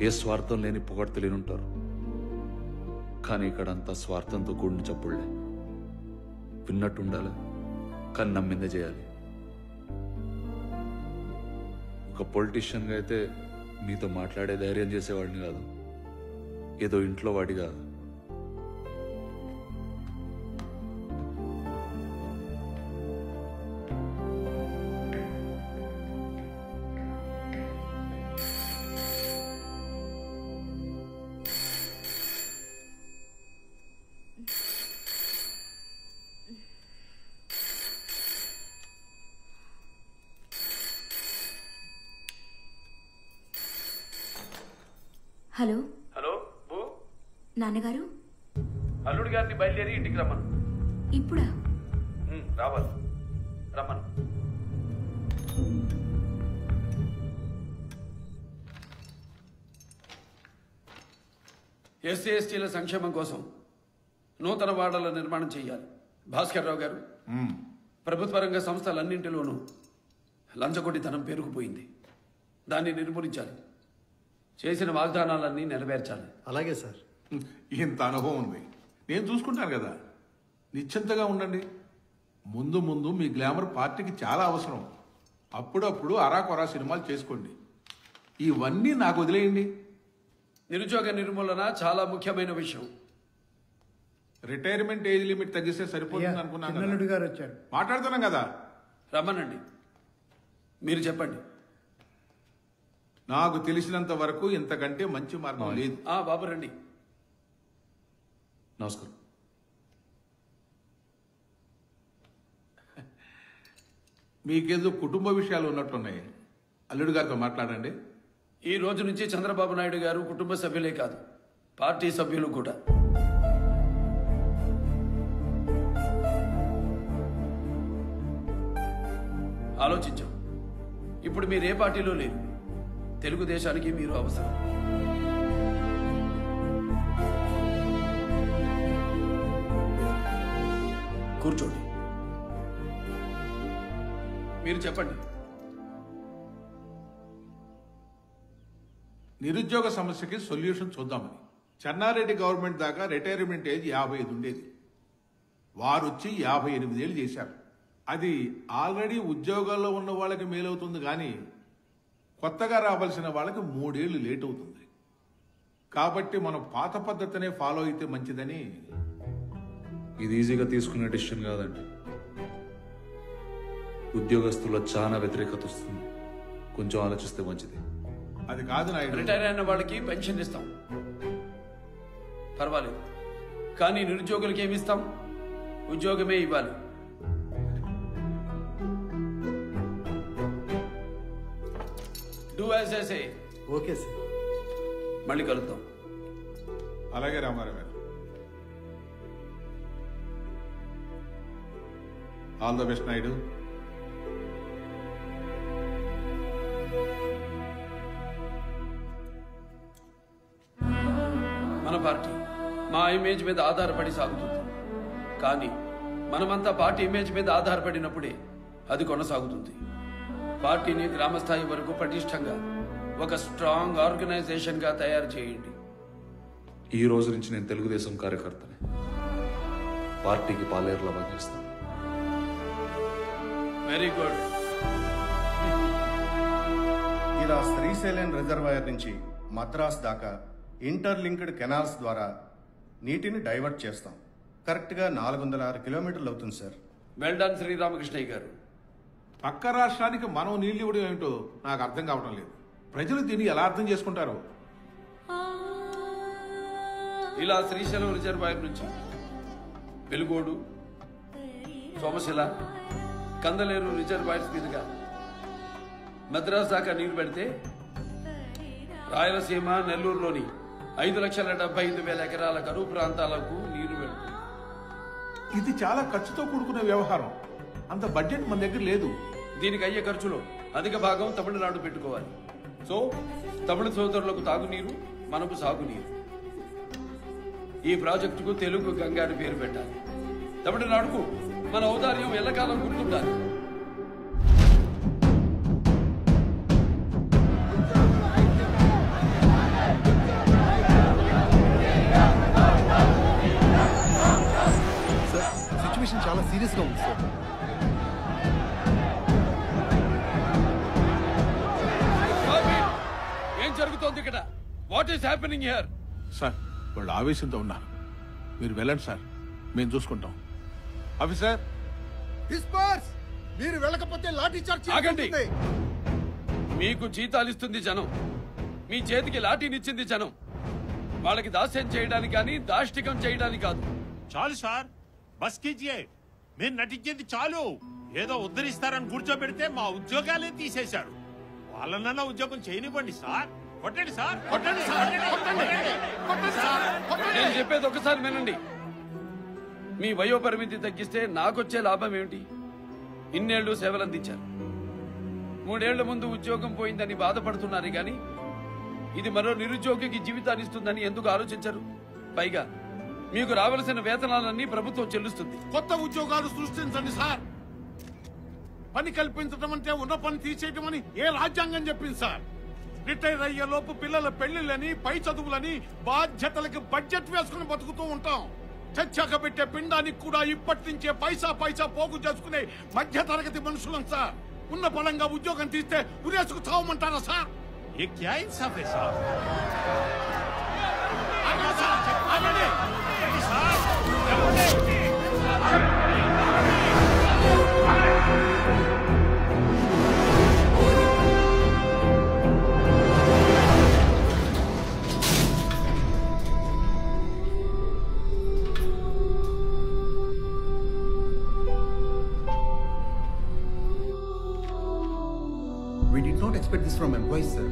[SPEAKER 13] ఏ స్వార్థం లేని పొగడు తెలియనుంటారు. కానీ ఇక్కడంతా స్వార్థంతో కూడిన చప్పుళ్లే. విన్నట్టు ఉండాలి, కానీ నమ్మిందే చేయాలి. ఒక పొలిటీషియన్గా అయితే మీతో మాట్లాడే ధైర్యం చేసేవాడిని కాదు, ఏదో ఇంట్లో వాడిగా.
[SPEAKER 12] హలో
[SPEAKER 2] హలో బూ.
[SPEAKER 12] నాన్నగారు,
[SPEAKER 2] అల్లుడి గారిని బయలుదేరి ఇంటికి రమ్మను.
[SPEAKER 12] ఇప్పుడా?
[SPEAKER 2] రావాలి, రమ్మను. ఎస్సీ ఎస్టీల సంక్షేమం కోసం నూతన వార్డుల నిర్మాణం చేయాలి. భాస్కర్ రావు గారు, ప్రభుత్వ రంగ సంస్థలన్నింటిలోనూ లంచగొట్టితనం పేరుకుపోయింది. దాన్ని నిర్మూలించాలి. చేసిన వాగ్దానాలన్నీ నెరవేర్చాలి.
[SPEAKER 14] అలాగే సార్.
[SPEAKER 8] ఇంత అనుభవం ఉంది, నేను చూసుకుంటాను కదా. నిశ్చింతగా ఉండండి. ముందు ముందు మీ గ్లామర్ పార్టీకి చాలా అవసరం. అప్పుడప్పుడు అరాకొరా సినిమాలు చేసుకోండి. ఇవన్నీ నాకు వదిలేయండి.
[SPEAKER 2] నిరుద్యోగ నిర్మూలన చాలా ముఖ్యమైన విషయం.
[SPEAKER 8] రిటైర్మెంట్ ఏజ్ లిమిట్ తగ్గిస్తే సరిపోతుంది అనుకున్నాను.
[SPEAKER 7] చిన్నల్లుడు గారు వచ్చారు.
[SPEAKER 8] మాట్లాడుతున్నాం కదా.
[SPEAKER 2] రమ్మనండి, మీరు చెప్పండి.
[SPEAKER 8] నాకు తెలిసినంత వరకు ఇంతకంటే మంచి మార్గం లేదు.
[SPEAKER 2] బాబు రండి.
[SPEAKER 13] నమస్కారం.
[SPEAKER 8] మీకేదో కుటుంబ విషయాలు ఉన్నట్లున్నాయి. అల్లుడు గారితో మాట్లాడండి.
[SPEAKER 2] ఈ రోజు నుంచి చంద్రబాబు నాయుడు గారు కుటుంబ సభ్యులే కాదు, పార్టీ సభ్యులు కూడా. ఆలోచించాం. ఇప్పుడు మీరు ఏ పార్టీలో లేరు. తెలుగుదేశానికి మీరు అవసరం. కూర్చోండి. మీరు చెప్పండి.
[SPEAKER 8] నిరుద్యోగ సమస్యకి సొల్యూషన్ చూద్దామని. చెన్నారెడ్డి గవర్నమెంట్ దాకా రిటైర్మెంట్ ఏజ్ 55 ఉండేది. వారు వచ్చి 58 ఏళ్ళు చేశారు. అది ఆల్రెడీ ఉద్యోగాల్లో ఉన్న వాళ్ళకి మేలవుతుంది, కానీ కొత్తగా రావాల్సిన వాళ్ళకి 3 ఏళ్ళు లేట్ అవుతుంది. కాబట్టి మనం పాత పద్ధతినే ఫాలో అయితే మంచిదని.
[SPEAKER 13] ఇది ఈజీగా తీసుకునే డిసిషన్ కాదండి. ఉద్యోగస్తుల్లో చాలా వ్యతిరేకత వస్తుంది. కొంచెం ఆలోచిస్తే మంచిది.
[SPEAKER 8] అది కాదు నాయుడు.
[SPEAKER 2] రిటైర్ అయిన వాళ్ళకి పెన్షన్ ఇస్తాం, పర్వాలేదు. కానీ నిరుద్యోగులకి ఏమి ఇస్తాం? ఉద్యోగమే ఇవ్వాలి. Do as I say.
[SPEAKER 4] Okay sir.
[SPEAKER 2] మళ్ళీ కలుద్దాం.
[SPEAKER 8] అలాగే రామారావు గారు. All the best Naidu.
[SPEAKER 2] మన పార్టీ మా ఇమేజ్ మీద ఆధారపడి సాగుతుంది. కానీ మనమంతా పార్టీ ఇమేజ్ మీద ఆధారపడినప్పుడే అది కొనసాగుతుంది. పార్టీని గ్రామ స్థాయి వరకు పటిష్టంగా ఒక స్ట్రాంగ్ ఆర్గనైజేషన్ గా తయారు చేయండి.
[SPEAKER 13] ఈ రోజు నుంచి నేను తెలుగుదేశం కార్యకర్తని. పార్టీకి పాలేరులా పనిచేస్తాను.
[SPEAKER 2] Very good.
[SPEAKER 14] ఇలా శ్రీశైలం రిజర్వాయర్ నుంచి మద్రాస్ దాకా ఇంటర్లింక్డ్ కెనాల్స్ ద్వారా నీటిని డైవర్ట్ చేస్తాం. కరెక్ట్గా 406 కిలోమీటర్లు అవుతుంది సార్.
[SPEAKER 2] వెల్ డన్ శ్రీరామకృష్ణయ్య గారు.
[SPEAKER 8] పక్క రాష్ట్రానికి మనం నీళ్లు ఇవ్వడం ఏమిటో నాకు అర్థం కావడం లేదు. ప్రజలు దీన్ని ఎలా అర్థం చేసుకుంటారు?
[SPEAKER 2] ఇలా శ్రీశైలం రిజర్వాయర్ నుంచి వెలుగోడు, సోమశిల, కందలేరు రిజర్వాయర్స్ మీదుగా మద్రాస్ దాకా నీరు పెడితే రాయలసీమ, నెల్లూరులోని 5,75,000 ఎకరాల కరువు ప్రాంతాలకు నీరు పెడుతుంది.
[SPEAKER 8] ఇది చాలా ఖర్చుతో కూడుకున్న వ్యవహారం. అంత బడ్జెట్ మన దగ్గర లేదు.
[SPEAKER 2] దీనికి అయ్యే ఖర్చులో అధిక భాగం తమిళనాడు పెట్టుకోవాలి. సో తమిళ సోదరులకు తాగునీరు, మనకు సాగునీరు. ఈ ప్రాజెక్టుకు తెలుగు గంగా అని పేరు పెట్టాలి. తమిళనాడుకు మన ఔదార్యం ఎల్లకాలం గుర్తుండాలి.
[SPEAKER 15] సిచ్యువేషన్ చాలా సీరియస్ గా ఉంది సార్.
[SPEAKER 2] ఏం జరుగుతోంది ఇక్కడ? What is happening here?
[SPEAKER 8] Sir, వాళ్ళు ఆవేశంతో ఉన్నారు. మీరు వెళ్ళండి సార్, మేము చూసుకుంటాం. Officer,
[SPEAKER 7] disperse. మీరు వెళ్ళకపోతే లాఠీ చార్జ్
[SPEAKER 2] ఆగండి. మీకు జీతాలు ఇస్తుంది జనం, మీ చేతికి లాఠీనిచ్చింది జనం. వాళ్ళకి దాస్యం చేయడానికి కానీ దాష్టికం చేయడానికి కాదు.
[SPEAKER 6] చాలు సార్, బస్ కీజియే. మీరు నటించింది చాలు. ఏదో ఉద్ధరిస్తారని కూర్చోబెడితే మా ఉద్యోగాలే తీసేశారు. వాళ్ళనన్నా ఉద్యోగం చేయనివ్వండి సార్. కొట్టండి సార్, కొట్టండి సార్,
[SPEAKER 2] నేను చెప్పేది ఒకసారి వినండి. మీ వయోపరిమితి తగ్గిస్తే నాకొచ్చే లాభం ఏమిటి? ఇన్నేళ్లు సేవలందించారు. 3 ఏళ్ల ముందు ఉద్యోగం పోయిందని బాధపడుతున్నారు కానీ ఇది మరో నిరుద్యోగికి జీవితాన్ని ఇస్తుందని ఎందుకు ఆలోచించరు? పైగా మీకు రావాల్సిన వేతనాలన్నీ ప్రభుత్వం చెల్లిస్తుంది.
[SPEAKER 6] కొత్త ఉద్యోగాలు సృష్టించండి సార్. పని కల్పించడం అంటే ఉన్న పని తీసేయటం అని ఏ రాజ్యాంగం చెప్పింది సార్? రిటైర్ అయ్యే లోపు పిల్లల పెళ్లిళ్ళని, పై చదువులని, బాధ్యతలకి బడ్జెట్ వేసుకుని బతుకుతూ ఉంటాం. చచ్చాక పెట్టే పిండానికి కూడా ఇప్పటి నుంచే పైసా పైసా పోగు చేసుకునే మధ్య తరగతి మనుషులం సార్. ఉన్న బలంగా ఉద్యోగం తీస్తే ఉరేసుకు చావమంటారా సార్? ఏ క్యా ఇన్సాఫ్ హై sir?
[SPEAKER 10] Expect this from employees sir.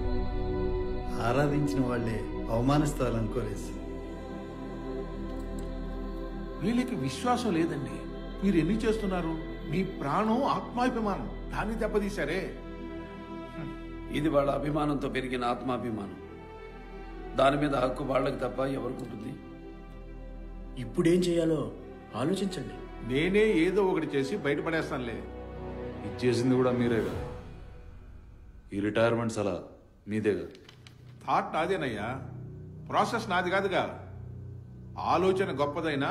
[SPEAKER 4] ఆరాధించిన వాళ్ళే అవమానిస్తారనుకోలేదు సార్.
[SPEAKER 8] వీళ్ళకి విశ్వాసం లేదండి. మీరు ఎన్ని చేస్తున్నారు? మీ ప్రాణం ఆత్మాభిమానం దాన్ని దెబ్బతీశారే.
[SPEAKER 2] ఇది వాళ్ళ అభిమానంతో పెరిగిన ఆత్మాభిమానం. దాని మీద హక్కు వాళ్ళకి తప్ప ఎవరికి ఉంటుంది?
[SPEAKER 1] ఇప్పుడేం చేయాలో ఆలోచించండి.
[SPEAKER 8] నేనే ఏదో ఒకటి చేసి బయటపడేస్తానులే.
[SPEAKER 13] ఇచ్చేసింది కూడా మీరే కదా. ఈ రిటైర్మెంట్స్ అలా మీదేగా.
[SPEAKER 8] థాట్ నాదేనయ్యా, ప్రాసెస్ నాది కాదుగా. ఆలోచన గొప్పదైనా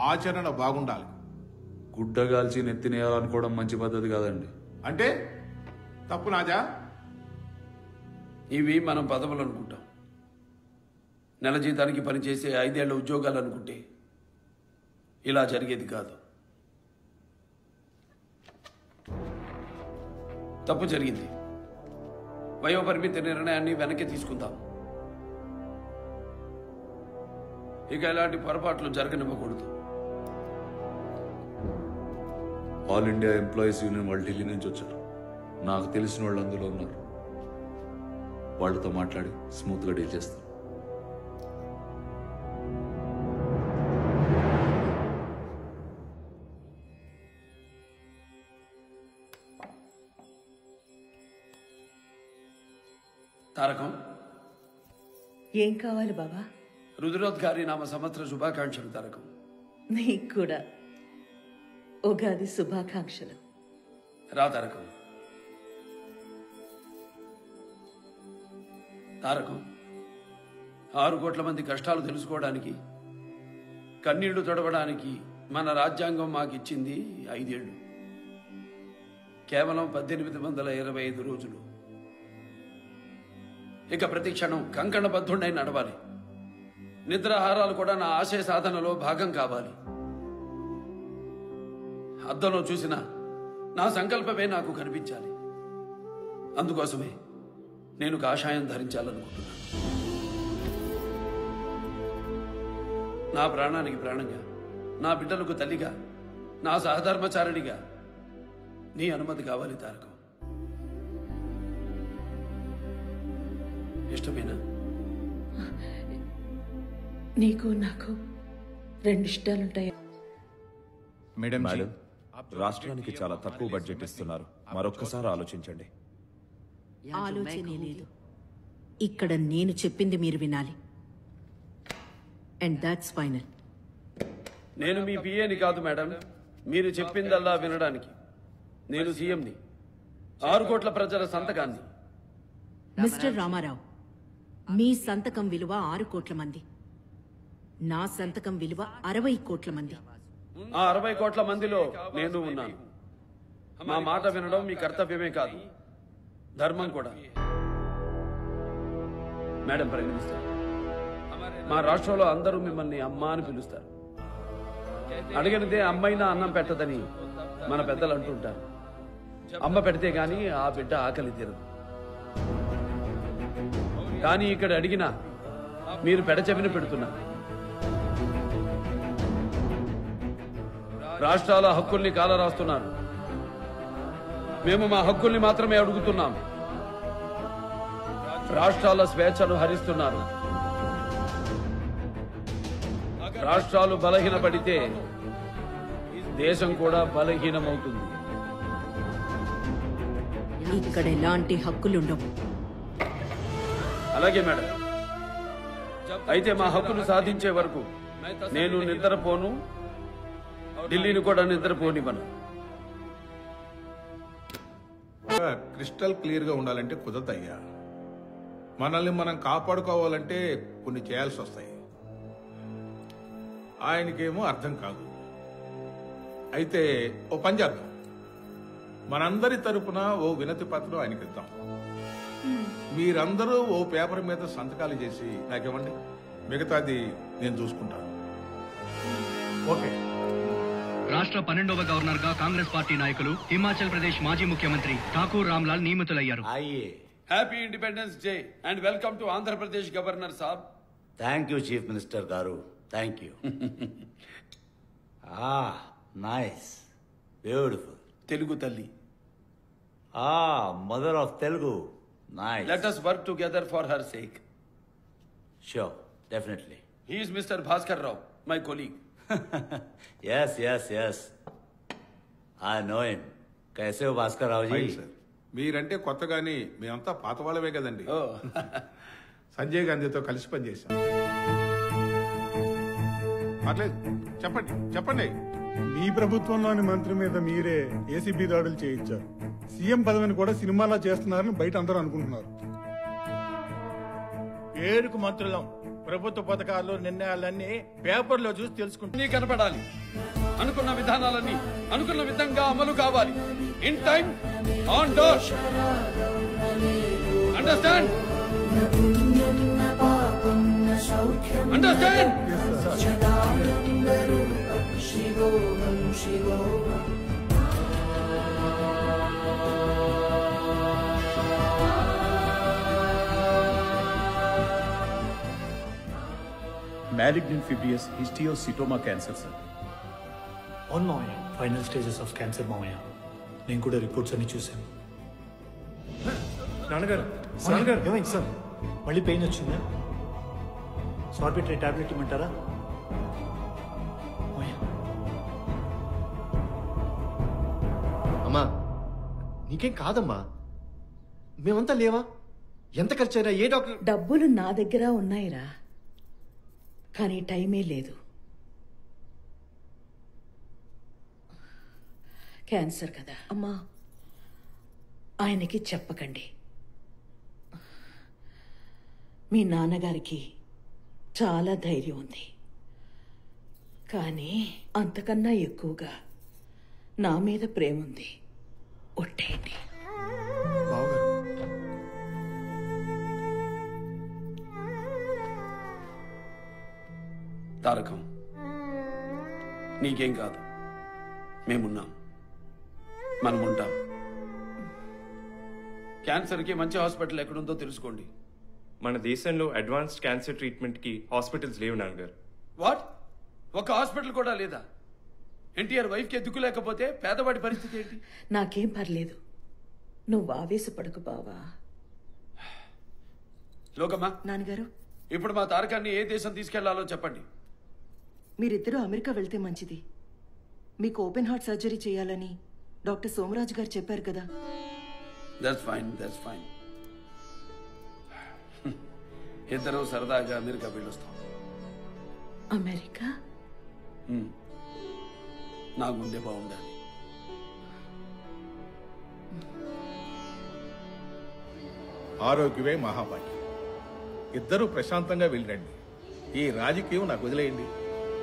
[SPEAKER 8] ఆచరణ బాగుండాలి.
[SPEAKER 13] గుడ్డగాల్చి నెత్తినేయాలనుకోవడం మంచి పద్ధతి కాదండి.
[SPEAKER 8] అంటే తప్పు నాదా?
[SPEAKER 2] ఇవి మనం పదవులు అనుకుంటాం. నెల జీతానికి పనిచేసే 5 ఏళ్ల ఉద్యోగాలు అనుకుంటే ఇలా జరిగేది కాదు. తప్పు జరిగింది. వయోపరిమితి నిర్ణయాన్ని వెనక్కి తీసుకుందాం. ఇక ఇలాంటి పొరపాట్లు జరగనివ్వకూడదు.
[SPEAKER 13] ఆల్ ఇండియా ఎంప్లాయీస్ యూనియన్ వాళ్ళు ఢిల్లీ నుంచి వచ్చారు. నాకు తెలిసిన వాళ్ళు అందులో ఉన్నారు. వాళ్ళతో మాట్లాడి స్మూత్గా డీల్ చేస్తాను.
[SPEAKER 2] తారకం,
[SPEAKER 16] ఏం కావాలి బాబా?
[SPEAKER 2] రుద్రోద్గారి నామ సంవత్సర శుభాకాంక్షలు. తారకం,
[SPEAKER 16] నీకు కూడా ఉగాది శుభాకాంక్షలు.
[SPEAKER 2] రా తారకం. తారకం, 6 కోట్ల మంది కష్టాలు తెలుసుకోవడానికి, కన్నీళ్లు తొడవడానికి మన రాజ్యాంగం మాకిచ్చింది 5 ఏళ్లు. కేవలం 1825 రోజులు. ఇక ప్రతి క్షణం కంకణబద్ధుడై నడవాలి. నిద్రాహారాలు కూడా నా ఆశయ సాధనలో భాగం కావాలి. అద్దంలో చూసిన నా సంకల్పమే నాకు కనిపించాలి. అందుకోసమే నేను కాషాయం ధరించాలనుకుంటున్నాను. నా ప్రాణానికి ప్రాణంగా, నా బిడ్డలకు తల్లిగా, నా సహధర్మచారిణిగా నీ అనుమతి కావాలి తారకం. ఇష్టమేనా?
[SPEAKER 16] నీకు నాకు 2 ఇష్టాలుంటాయి.
[SPEAKER 11] మేడం, రాష్ట్రానికి చాలా తక్కువ బడ్జెట్ ఇస్తున్నారు. మరొక్కసారి ఆలోచించండి.
[SPEAKER 23] ఆలోచనే లేదు. ఇక్కడ నేను చెప్పింది మీరు వినాలి. And that's final.
[SPEAKER 2] నేను మీ పిఏని కాదు మేడం. మీరు చెప్పిందల్లా వినడానికి. నేను సీఎంని, 6 కోట్ల ప్రజల సంతకాన్ని.
[SPEAKER 23] మిస్టర్ రామారావు, మీ సంతకం విలువ 6 కోట్ల మంది, నా సంతకం విలువ 60 కోట్ల మంది.
[SPEAKER 2] ఆ 60 కోట్ల మందిలో నేను ఉన్నాను. మా మాట వినడం మీ కర్తవ్యమే కాదు, ధర్మం కూడా. మేడం ప్రైమ్ మినిస్టర్, మా రాష్ట్రంలో అందరూ మిమ్మల్ని అమ్మ అని పిలుస్తారు. అడిగినదే అమ్మైనా అన్నం పెట్టదని మన పెద్దలు అంటుంటారు. అమ్మ పెడితే గాని ఆ బిడ్డ ఆకలి తీరదు. కానీ ఇక్కడ అడిగినా మీరు పెడచెవిన పెడుతున్నారు. రాష్ట్రాల హక్కుల్ని కాలరాస్తున్నారు. మేము మా హక్కుల్ని మాత్రమే అడుగుతున్నాం. రాష్ట్రాల స్వేచ్ఛను హరిస్తున్నారు. రాష్ట్రాలు బలహీనపడితే దేశం కూడా బలహీనమవుతుంది.
[SPEAKER 23] ఇక్కడ ఎలాంటి హక్కులుండవు.
[SPEAKER 2] అలాగే మేడం. అయితే మా హక్కులు సాధించే వరకు నేను నిద్రపోను, ఢిల్లీని కూడా నిద్రపోనివ్వను.
[SPEAKER 8] క్రిస్టల్ క్లియర్ గా ఉండాలంటే కుదరదయ్యా. మనల్ని మనం కాపాడుకోవాలంటే కొన్ని చేయాల్సి వస్తాయి. ఆయనకేమో అర్థం కాదు. అయితే ఓ పని చేద్దాం. మనందరి తరపున ఓ వినతి పత్రం ఆయనకి ఇద్దాం. మీరందరూ ఓ పేపర్ మీద సంతకాలు చేసి నాకేమండి, మిగతాది నేను చూసుకుంటాను. ఓకే.
[SPEAKER 19] రాష్ట్ర 12వ గవర్నర్ గా కాంగ్రెస్ పార్టీ నాయకులు హిమాచల్ ప్రదేశ్ మాజీ ముఖ్యమంత్రి ఠాకూర్ రామ్లాల్ నియమితులయ్యారు.
[SPEAKER 2] Happy independence day and welcome to Andhra Pradesh governor saab.
[SPEAKER 21] Thank you chief minister garu. Thank you. Nice, beautiful.
[SPEAKER 2] Telugu Talli
[SPEAKER 21] mother of Telugu. Nice.
[SPEAKER 2] Let us work together for her sake.
[SPEAKER 21] Sure, definitely.
[SPEAKER 2] He is Mr. Bhaskar Rao, my colleague.
[SPEAKER 21] Yes. I know him. कैसे हो Bhaskar Rao ji?
[SPEAKER 8] Fine sir. మీరంటే కొత్త కానీ మేమంతా పాత వాళ్ళమే కదండి. సంజయ్ గాంధీతో కలిసి పనిచేశాం. పర్లేదు, చెప్పండి.
[SPEAKER 10] మీ ప్రభుత్వంలోని మంత్రి మీద మీరే ఏసీబీ దాడులు చేయించారు. సీఎం పదవిని కూడా సినిమాలా చేస్తున్నారని బయట అందరూ అనుకుంటున్నారు.
[SPEAKER 18] పేరుకు మంత్రులం. ప్రభుత్వ పథకాలు నిర్ణయాలన్నీ పేపర్లో చూసి తెలుసుకుంటే
[SPEAKER 2] కనపడాలి. అనుకున్న విధానాలన్నీ అనుకున్న విధంగా అమలు కావాలి. In time, on door. Understand? Understand?
[SPEAKER 22] Malignant fibrous histiocytoma cancer, sir.
[SPEAKER 4] అవును మామయ్య, ఫైనల్ స్టేజెస్ ఆఫ్ క్యాన్సర్ మామయ్య. నేను కూడా రిపోర్ట్స్ అన్ని చూశాను. నాన్నగారు ఏమైంది సార్? మళ్ళీ పెయిన్ వచ్చిందా? సార్బిట్రీ టాబ్లెట్ ఇమ్మంటారా?
[SPEAKER 5] అమ్మా నీకేం కాదమ్మా, మేమంతా లేవా? ఎంత ఖర్చైనా ఏ డాక్టర్?
[SPEAKER 16] డబ్బులు నా దగ్గర ఉన్నాయిరా, కానీ టైమే లేదు. క్యాన్సర్ కదా అమ్మా, ఆయనకి చెప్పకండి. మీ నాన్నగారికి చాలా ధైర్యం ఉంది, కానీ అంతకన్నా ఎక్కువగా నా మీద ప్రేమ ఉంది. ఒట్టేయండి.
[SPEAKER 2] తారకం, నీకేం కాదు, మేమున్నాం, మనముంటాం. క్యాన్సర్కి మంచి హాస్పిటల్ ఎక్కడుందో తెలుసుకోండి.
[SPEAKER 1] మన దేశంలో అడ్వాన్స్డ్ క్యాన్సర్ ట్రీట్మెంట్కి హాస్పిటల్స్ లేవు నాన్నగారు.
[SPEAKER 2] వాట్? ఒక హాస్పిటల్ కూడా లేదా? ఎన్టీఆర్ వైఫ్కి దిక్కు లేకపోతే పేదవాడి పరిస్థితి ఏంటి?
[SPEAKER 16] నాకేం పర్లేదు, నువ్వు ఆవేశపడకు బావా.
[SPEAKER 2] లోకమ్మా,
[SPEAKER 24] నాన్నగారు,
[SPEAKER 2] ఇప్పుడు మా తారకాన్ని ఏ దేశం తీసుకెళ్లాలో చెప్పండి.
[SPEAKER 24] మీరిద్దరూ అమెరికా వెళ్తే మంచిది. మీకు ఓపెన్ హార్ట్ సర్జరీ చేయాలని డాక్టర్ సోమరాజు గారు చెప్పారు కదా.
[SPEAKER 2] That's fine. ఇద్దరు సరదాగా అమెరికా వెళ్ళొస్తాం.
[SPEAKER 16] అమెరికా?
[SPEAKER 2] నా గుండె బాగుండాలి.
[SPEAKER 8] ఆరోగ్యమే మహాభాగ్యం. ఇద్దరూ ప్రశాంతంగా వెళ్ళండి. ఈ రాజకీయం నాకు వదిలేయండి.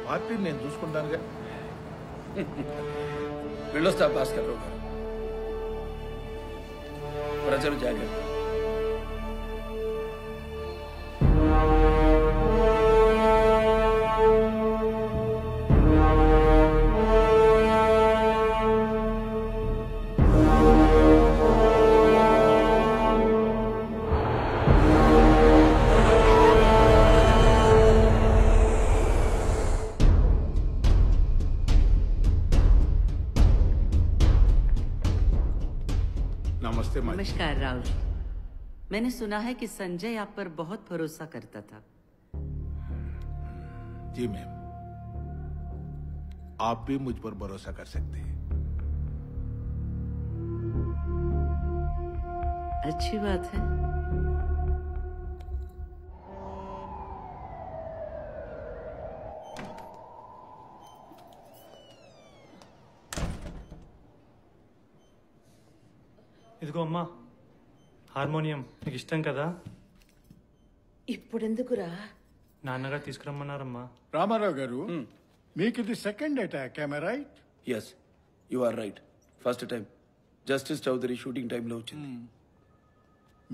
[SPEAKER 8] పార్టీని నేను చూసుకుంటానుగా.
[SPEAKER 2] వెళ్ళొస్తా భాస్కర్ రావు గారు. ప్రజలు జాగ్రత్త.
[SPEAKER 25] नमस्कार राव जी, मैंने सुना है कि संजय आप पर बहुत भरोसा करता था.
[SPEAKER 8] जी मैम, आप भी मुझ पर भरोसा कर सकते हैं.
[SPEAKER 25] अच्छी बात है.
[SPEAKER 4] ఇదిగో అమ్మా, హార్మోనియం నీకు ఇష్టం కదా?
[SPEAKER 16] ఇప్పుడెందుకురా?
[SPEAKER 4] నాన్నగారు తీసుకురమ్మన్నారమ్మా.
[SPEAKER 6] రామారావు గారు, మీకు ఇది second attack, right?
[SPEAKER 2] Yes, you are right. First time justice Chowdary shooting టైంలో వచ్చింది.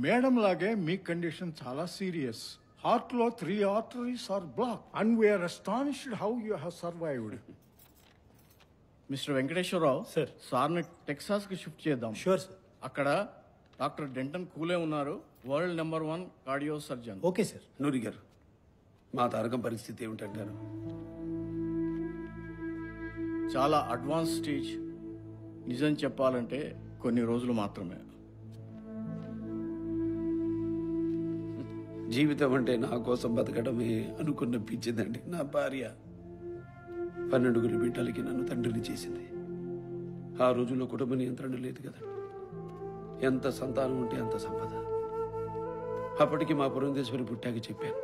[SPEAKER 6] మేడం లాగే మీ కండిషన్ చాలా సీరియస్. హార్ట్ లో 3 arteries are block and we are astonished how you have survived.
[SPEAKER 14] Mister Venkateswara Rao సార్ని టెక్సాస్ కి షిఫ్ట్ చేద్దాం.
[SPEAKER 4] Sure sir.
[SPEAKER 14] అక్కడ డాక్టర్ డెంటన్ కూలే ఉన్నారు, world number 1 cardio surgeon.
[SPEAKER 4] Okay sir.
[SPEAKER 2] Nuri garu, మా తారకం పరిస్థితి ఏమిటంటారు?
[SPEAKER 14] చాలా అడ్వాన్స్ స్టేజ్. నిజం చెప్పాలంటే
[SPEAKER 18] కొన్ని రోజులు మాత్రమే.
[SPEAKER 2] జీవితం అంటే నా కోసం బతకడమే అనుకున్న పిచ్చిదండి నా భార్య. 12 బిడ్డలకి నన్ను తండ్రిని చేసింది. ఆ రోజుల్లో కుటుంబ నియంత్రణ లేదు కదండి. ఎంత సంతానం ఉంటే అంత సంపద. అప్పటికి మా పురంధేశ్వరి పుట్టాక చెప్పాను,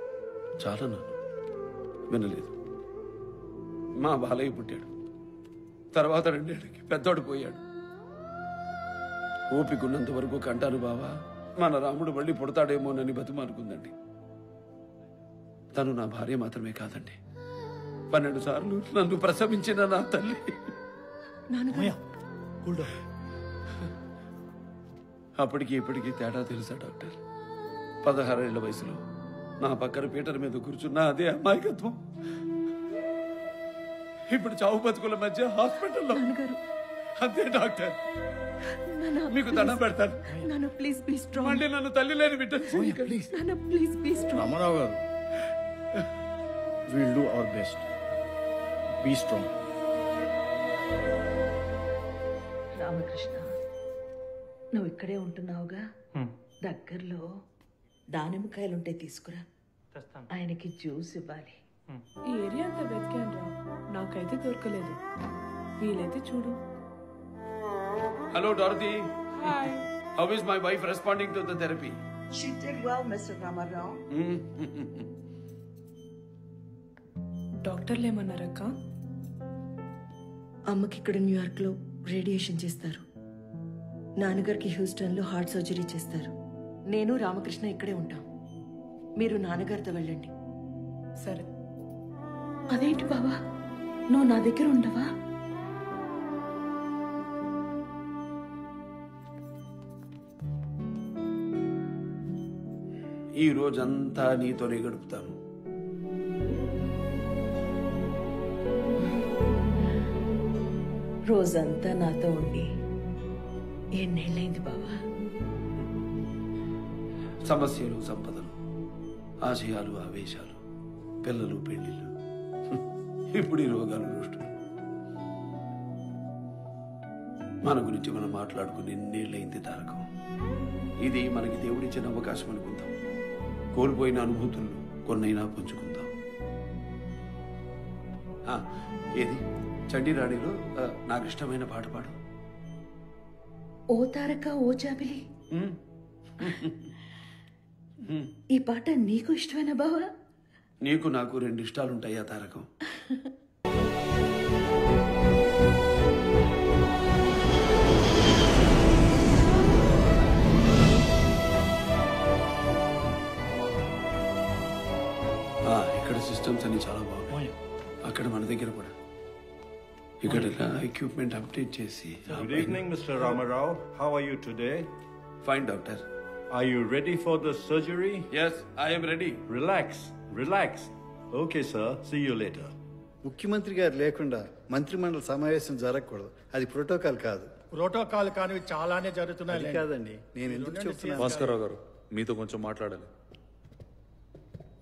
[SPEAKER 2] చాలా నాన్న వినలేదు. మా బాలయ్య పుట్టాడు. తర్వాత 2 ఏళ్ళకి పెద్దోడు పోయాడు. ఓపికన్నంత వరకు కంటాను బావా, మన రాముడు మళ్ళీ పుడతాడేమోనని బతిమానుకుందండి. తను నా భార్య మాత్రమే కాదండి, 12 సార్లు నన్ను ప్రసవించిన నా తల్లి. అప్పటికి ఇప్పటికీ తేడా తెలుసా డాక్టర్? 16 ఏళ్ల వయసులో నా పక్కన పీటర్ మీద కూర్చున్న అదే అమాయకత్వం ఇప్పుడు చావు బతుకుల మధ్య హాస్పిటల్లో. అంతే డాక్టర్, మీకు దండం పెడతాను. మళ్ళీ నన్ను తల్లి లేని బిడ్డ.
[SPEAKER 18] Rama Rao garu, will do our best. Be strong.
[SPEAKER 16] Ramakrishna, నువ్వు ఇక్కడే ఉంటున్నావుగా, దగ్గరలో దానిమ్మకాయలుంటే తీసుకురా, ఆయనకి జ్యూస్ ఇవ్వాలి.
[SPEAKER 3] ఈ ఏరియా అంతా వెతికాను రా, నాకైతే దొరకలేదు. వీలైతే చూడు.
[SPEAKER 2] Hello Dorothy, how is my wife responding to the therapy?
[SPEAKER 24] She did well, Mr. Ramarao.
[SPEAKER 3] డాక్టర్లు ఏమన్నారక్క?
[SPEAKER 24] అమ్మకి ఇక్కడ న్యూయార్క్లో రేడియేషన్ చేస్తారు, నాన్నగారికి హ్యూస్టన్లో హార్ట్ సర్జరీ చేస్తారు. నేను రామకృష్ణ ఇక్కడే ఉంటాం. మీరు నాన్నగారితో వెళ్ళండి.
[SPEAKER 3] సరే.
[SPEAKER 16] అదేంటి బావా, నువ్వు నా దగ్గర ఉండవా?
[SPEAKER 2] ఈ రోజంతా నీతోనే గడుపుతాను.
[SPEAKER 16] రోజంతా నాతో ఉండి ఎన్నేళ్ళైంది బావా?
[SPEAKER 2] సమస్యలు, సంపదలు, ఆశయాలు, ఆవేశాలు, పిల్లలు, పెళ్లిళ్ళు, ఇప్పుడు ఈ రోగాలు, నొష్టులు. మన గురించి మనం మాట్లాడుకుని ఎన్నేళ్ళైంది తారకం. ఇది మనకి దేవుడిచ్చిన అవకాశం అనుకుందాం. కోల్పోయిన అనుభూతులను కొన్నైనా పుంజుకుందాం. ఏది చండీరాణిలో నాకు ఇష్టమైన పాట పాడు.
[SPEAKER 16] ఓ తారక ఓ జాబిలి. ఈ పాట నీకు ఇష్టమేనా బావా?
[SPEAKER 2] నీకు నాకు 2 ఇష్టాలుంటాయా తారకం? ఇక్కడ సిస్టమ్స్ అన్ని చాలా బాగున్నాయి. అక్కడ మన దగ్గర కూడా ఇక్కడ ఎక్విప్మెంట్ అప్డేట్ చేసి.
[SPEAKER 18] Good evening, Mr. Ramarao. How are you today?
[SPEAKER 2] Fine, doctor.
[SPEAKER 18] Are you ready for the surgery?
[SPEAKER 2] Yes, I am ready.
[SPEAKER 18] Relax, relax. Okay, sir. See you later.
[SPEAKER 9] ముఖ్యమంత్రి గారు లేకుండా మంత్రిమండలి సమావేశం జరగకూడదు, అది ప్రోటోకాల్ కాదు.
[SPEAKER 18] ప్రోటోకాల్ కానివి చాలానే జరుగుతున్నాయి.
[SPEAKER 9] అది కాదండి, నేను ఎందుకు చెప్తున్నాను?
[SPEAKER 13] భాస్కర్రావు గారు, మీతో కొంచెం మాట్లాడాలి.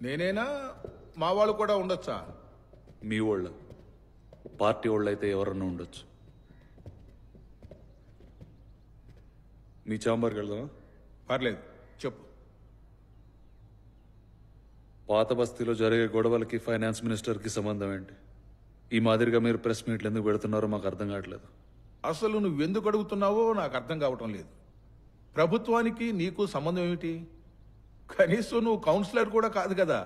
[SPEAKER 8] నేనేనా, మా వాళ్ళు కూడా ఉండొచ్చా?
[SPEAKER 13] మీ వాళ్ళ పార్టీ వాళ్ళు అయితే ఎవరన్నా ఉండొచ్చు. మీ ఛాంబర్కి వెళ్దామా?
[SPEAKER 8] పర్లేదు, చెప్పు.
[SPEAKER 13] పాత బస్తీలో జరిగే గొడవలకి ఫైనాన్స్ మినిస్టర్కి సంబంధం ఏంటి? ఈ మాదిరిగా మీరు ప్రెస్ మీట్లు ఎందుకు పెడుతున్నారో మాకు అర్థం కావట్లేదు.
[SPEAKER 8] అసలు నువ్వెందుకు అడుగుతున్నావో నాకు అర్థం కావటం లేదు. ప్రభుత్వానికి నీకు సంబంధం ఏమిటి? కనీసం నువ్వు కౌన్సిలర్ కూడా కాదు కదా.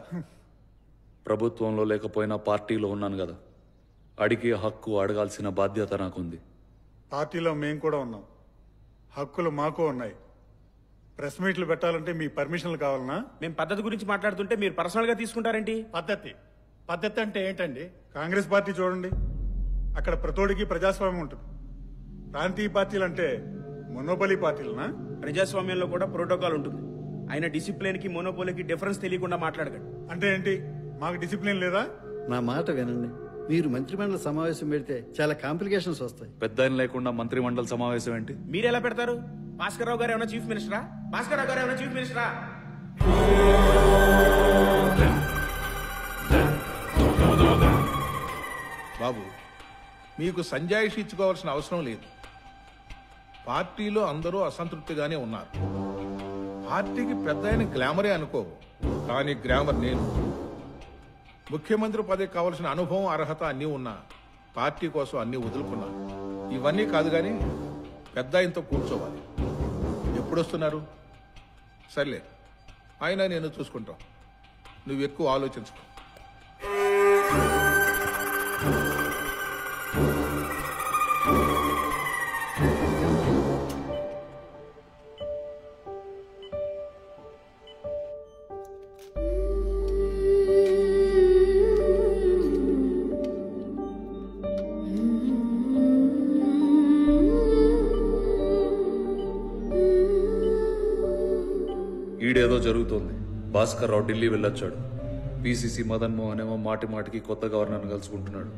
[SPEAKER 13] ప్రభుత్వంలో లేకపోయినా పార్టీలో ఉన్నాను కదా, అడిగే హక్కు, అడగాల్సిన బాధ్యత నాకుంది.
[SPEAKER 10] పార్టీలో మేము కూడా ఉన్నాం, హక్కులు మాకు ఉన్నాయి. ప్రెస్ మీట్లు పెట్టాలంటే మీ పర్మిషన్లు కావాలనా?
[SPEAKER 1] మేము పద్ధతి గురించి మాట్లాడుతుంటే మీరు పర్సనల్ గా తీసుకుంటారేంటి?
[SPEAKER 10] పద్ధతి అంటే ఏంటండి? కాంగ్రెస్ పార్టీ చూడండి, అక్కడ ప్రతోడికి ప్రజాస్వామ్యం ఉంటుంది. ప్రాంతీయ పార్టీలు అంటే మొనోపలి పార్టీలనా?
[SPEAKER 1] ప్రజాస్వామ్యంలో కూడా ప్రోటోకాల్ ఉంటుంది. ఆయన డిసిప్లిన్ కి మోనోపోలీకి డిఫరెన్స్ తెలియకుండా మాట్లాడకండి.
[SPEAKER 10] అంటే ఏంటి, మాకు డిసిప్లిన్ లేదా?
[SPEAKER 9] నా మాట వినండి, మీరు మంత్రిమండలి సమావేశం పెడితే చాలా కాంప్లికేషన్స్ వస్తాయి.
[SPEAKER 13] పెద్ద ఆయన లేకుండా మంత్రి మండలి సమావేశం ఏంటి?
[SPEAKER 1] మీరు ఎలా పెడతారు? భాస్కర్రావు గారు ఏమైనా చీఫ్ మినిస్టరా? భాస్కర్రావు గారు ఏమైనా చీఫ్ మినిస్టరా?
[SPEAKER 8] బాబు, మీకు సంజాయిషి ఇచ్చుకోవాల్సిన అవసరం లేదు. పార్టీలో అందరూ అసంతృప్తిగానే ఉన్నారు. పార్టీకి పెద్ద ఆయన గ్లామరే అనుకో, కానీ గ్లామర్ నేను. ముఖ్యమంత్రి పదవికి కావలసిన అనుభవం, అర్హత అన్నీ ఉన్నా పార్టీ కోసం అన్నీ వదులుకున్నాను. ఇవన్నీ కాదు కానీ పెద్ద ఆయనతో కూర్చోవాలి. ఎప్పుడు వస్తున్నారు? సర్లే, ఆయన నేను చూసుకుంటాం. నువ్వు ఎక్కువ ఆలోచించుకో.
[SPEAKER 13] ఈడేదో జరుగుతోంది. భాస్కర్ రావు ఢిల్లీ వెళ్ళొచ్చాడు. పిసిసి మదన్ మోహన్ ఏమో మాటి మాటికి కొత్త గవర్నర్ని కలుసుకుంటున్నాడు.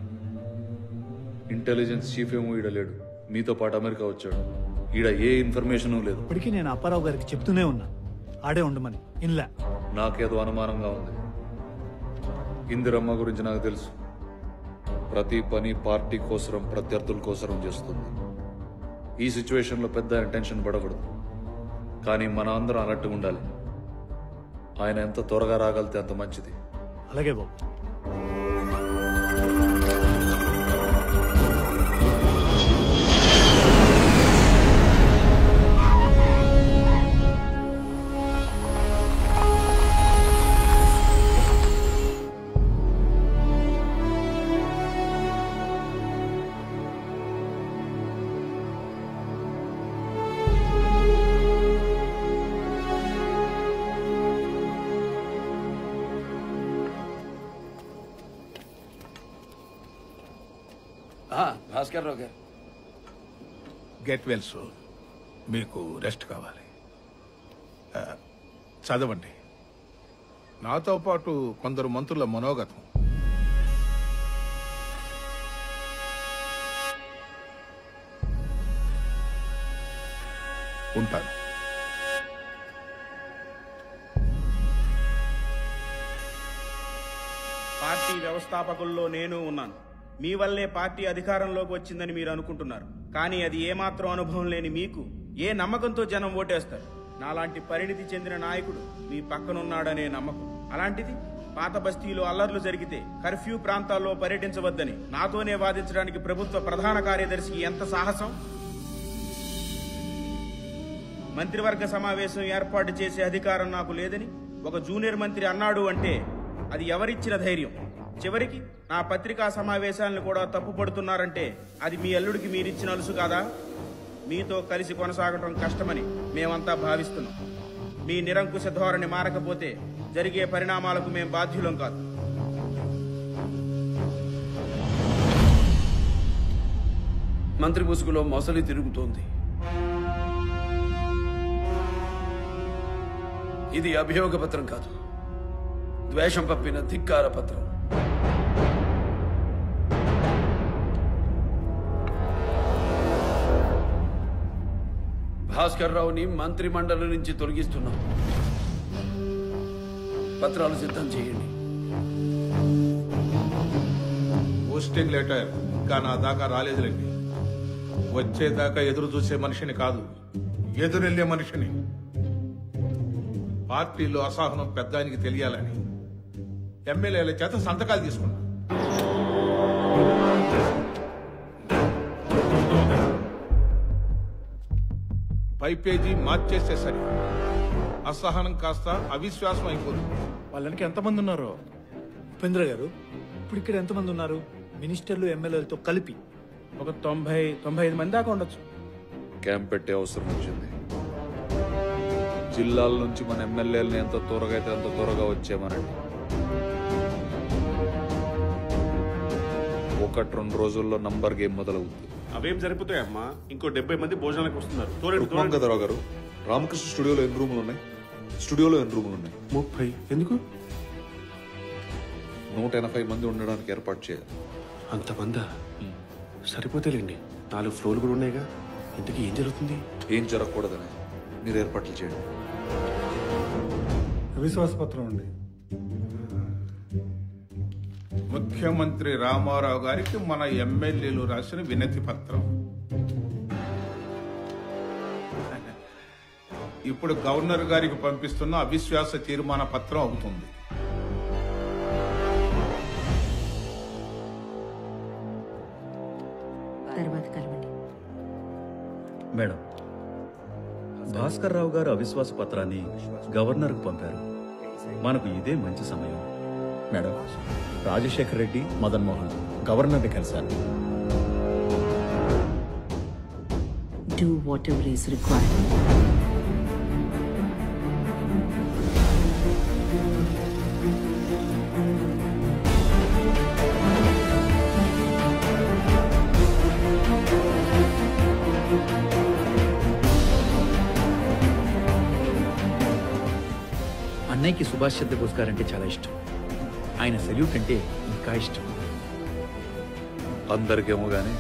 [SPEAKER 13] ఇంటెలిజెన్స్ చీఫ్ ఏమో ఈడ లేడు, మీతో పాటు అమెరికా వచ్చాడు. ఈడ ఏ ఇన్ఫర్మేషన్ లేదు.
[SPEAKER 4] ఇప్పటికీ నేను అప్పారావు గారికి చెప్తూనే ఉన్నా, ఆడే ఉండమని. ఇన్లా
[SPEAKER 13] నాకేదో అనుమానంగా ఉంది. ఇందిరమ్మ గురించి నాకు తెలుసు. ప్రతి పని పార్టీ కోసరం, ప్రత్యర్థుల కోసరం చేస్తుంది. ఈ సిచ్యువేషన్లో పెద్ద టెన్షన్ పడకూడదు. కానీ మన అందరం అలర్ట్గా ఉండాలి. ఆయన ఎంత త్వరగా రాగలితే అంత మంచిది.
[SPEAKER 4] అలాగే బాబు.
[SPEAKER 2] భాస్కర్ రావు గారు,
[SPEAKER 8] గెట్ వెల్ సూన్. మీకు రెస్ట్ కావాలి. చదవండి. నాతో పాటు కొందరు మంత్రుల మనోగతం. ఉంటాను.
[SPEAKER 7] పార్టీ వ్యవస్థాపకుల్లో నేను ఉన్నాను. మీ వల్లే పార్టీ అధికారంలోకి వచ్చిందని మీరు అనుకుంటున్నారు. కానీ అది ఏమాత్రం అనుభవం లేని మీకు ఏ నమ్మకంతో జనం ఓటేస్తారు? నాలాంటి పరిణితి చెందిన నాయకుడు మీ పక్కనున్నాడనే నమ్మకం. అలాంటిది పాత బస్తీలో అల్లర్లు జరిగితే కర్ఫ్యూ ప్రాంతాల్లో పర్యటించవద్దని నాతోనే వాదించడానికి ప్రభుత్వ ప్రధాన కార్యదర్శికి ఎంత సాహసం! మంత్రివర్గ సమావేశం ఏర్పాటు చేసే అధికారం నాకు లేదని ఒక జూనియర్ మంత్రి అన్నాడు అంటే అది ఎవరిచ్చిన ధైర్యం? చివరికి నా పత్రికా సమావేశాలను కూడా తప్పుపడుతున్నారంటే అది మీ అల్లుడికి మీరిచ్చిన అలుసు కాదా? మీతో కలిసి కొనసాగటం కష్టమని మేమంతా భావిస్తున్నాం. మీ నిరంకుశ ధోరణి మారకపోతే జరిగే పరిణామాలకు మేం బాధ్యులం కాదు.
[SPEAKER 2] మంత్రి ముసుగులో మొసలి తిరుగుతోంది. ఇది అభియోగ పత్రం కాదు, ద్వేషం పంపిన ధిక్కార పత్రం. భాస్కర్ రావుని మంత్రి మండలి నుంచి తొలగిస్తున్నాం. పత్రాలు సిద్ధం చేయండి.
[SPEAKER 8] పోస్టింగ్ లెటర్ ఇంకా నా దాకా రాలేదులేండి. వచ్చేదాకా ఎదురు చూసే మనిషిని కాదు, ఎదురెళ్లే మనిషిని. పార్టీలో అసహనం పెద్ద ఆయనకి తెలియాలని ఎమ్మెల్యేల చేత సంతకాలు తీసుకున్నా. పై పేజీ మార్చేస్తే సరి, అసహనం కాస్త అవిశ్వాసం అయిపోతుంది.
[SPEAKER 4] వాళ్ళకి ఎంతమంది ఉన్నారు ఉపేంద్ర గారు? ఇప్పుడు ఇక్కడ ఎంతమంది ఉన్నారు? మినిస్టర్లు ఎమ్మెల్యేలతో కలిపి
[SPEAKER 7] ఒక 90-95 మంది దాకా ఉండొచ్చు.
[SPEAKER 13] క్యాంప్ పెట్టే అవసరం వచ్చింది. జిల్లాల నుంచి మన ఎమ్మెల్యేలను ఎంత త్వరగా అయితే అంత త్వరగా వచ్చేమనండి. 1-2 రోజుల్లో నంబర్ గేమ్ మొదలవుతుంది.
[SPEAKER 12] అవేం సరిపోతాయమ్మా, ఇంకో 70 మంది భోజనాలకు వస్తున్నారు.
[SPEAKER 13] రుక్మాంగదరావు గారు, రామకృష్ణ స్టూడియోలో ఎన్ని రూములు ఉన్నాయి? స్టూడియోలో ఎన్ని రూములు ఉన్నాయి?
[SPEAKER 12] 30. ఎందుకు?
[SPEAKER 13] 180 మంది ఉండడానికి ఏర్పాటు చేయాలి.
[SPEAKER 12] అంతమందా? సరిపోతేలేండి, 4 ఫ్లోర్లు కూడా ఉన్నాయిగా. ఇంతకీ ఏం జరుగుతుంది?
[SPEAKER 13] ఏం జరగకూడదని మీరు ఏర్పాట్లు చేయండి.
[SPEAKER 10] అవిశ్వాస పత్రం అండి.
[SPEAKER 8] ముఖ్యమంత్రి రామారావు గారికి మన ఎమ్మెల్యేలు రాసిన వినతి పత్రం.
[SPEAKER 6] ఇప్పుడు గవర్నర్ గారికి పంపిస్తున్న అవిశ్వాస తీర్మాన పత్రం అవుతుంది.
[SPEAKER 24] తర్వాత కలవండి.
[SPEAKER 22] మేడం, భాస్కర్ రావు గారు అవిశ్వాస పత్రాన్ని గవర్నర్కు పంపారు. మనకు ఇదే మంచి సమయం.
[SPEAKER 11] మేడం, రాజశేఖర్ రెడ్డి, మదన్ మోహన్ గవర్నర్ని కలిశారు.
[SPEAKER 25] Do whatever is required.
[SPEAKER 11] అన్నయ్యకి సుభాష్ చంద్రబోస్ గారంటే చాలా ఇష్టం. ఆయన సెల్యూట్ అంటే ఇంకా ఇష్టం.
[SPEAKER 13] అందరికేమో గానీ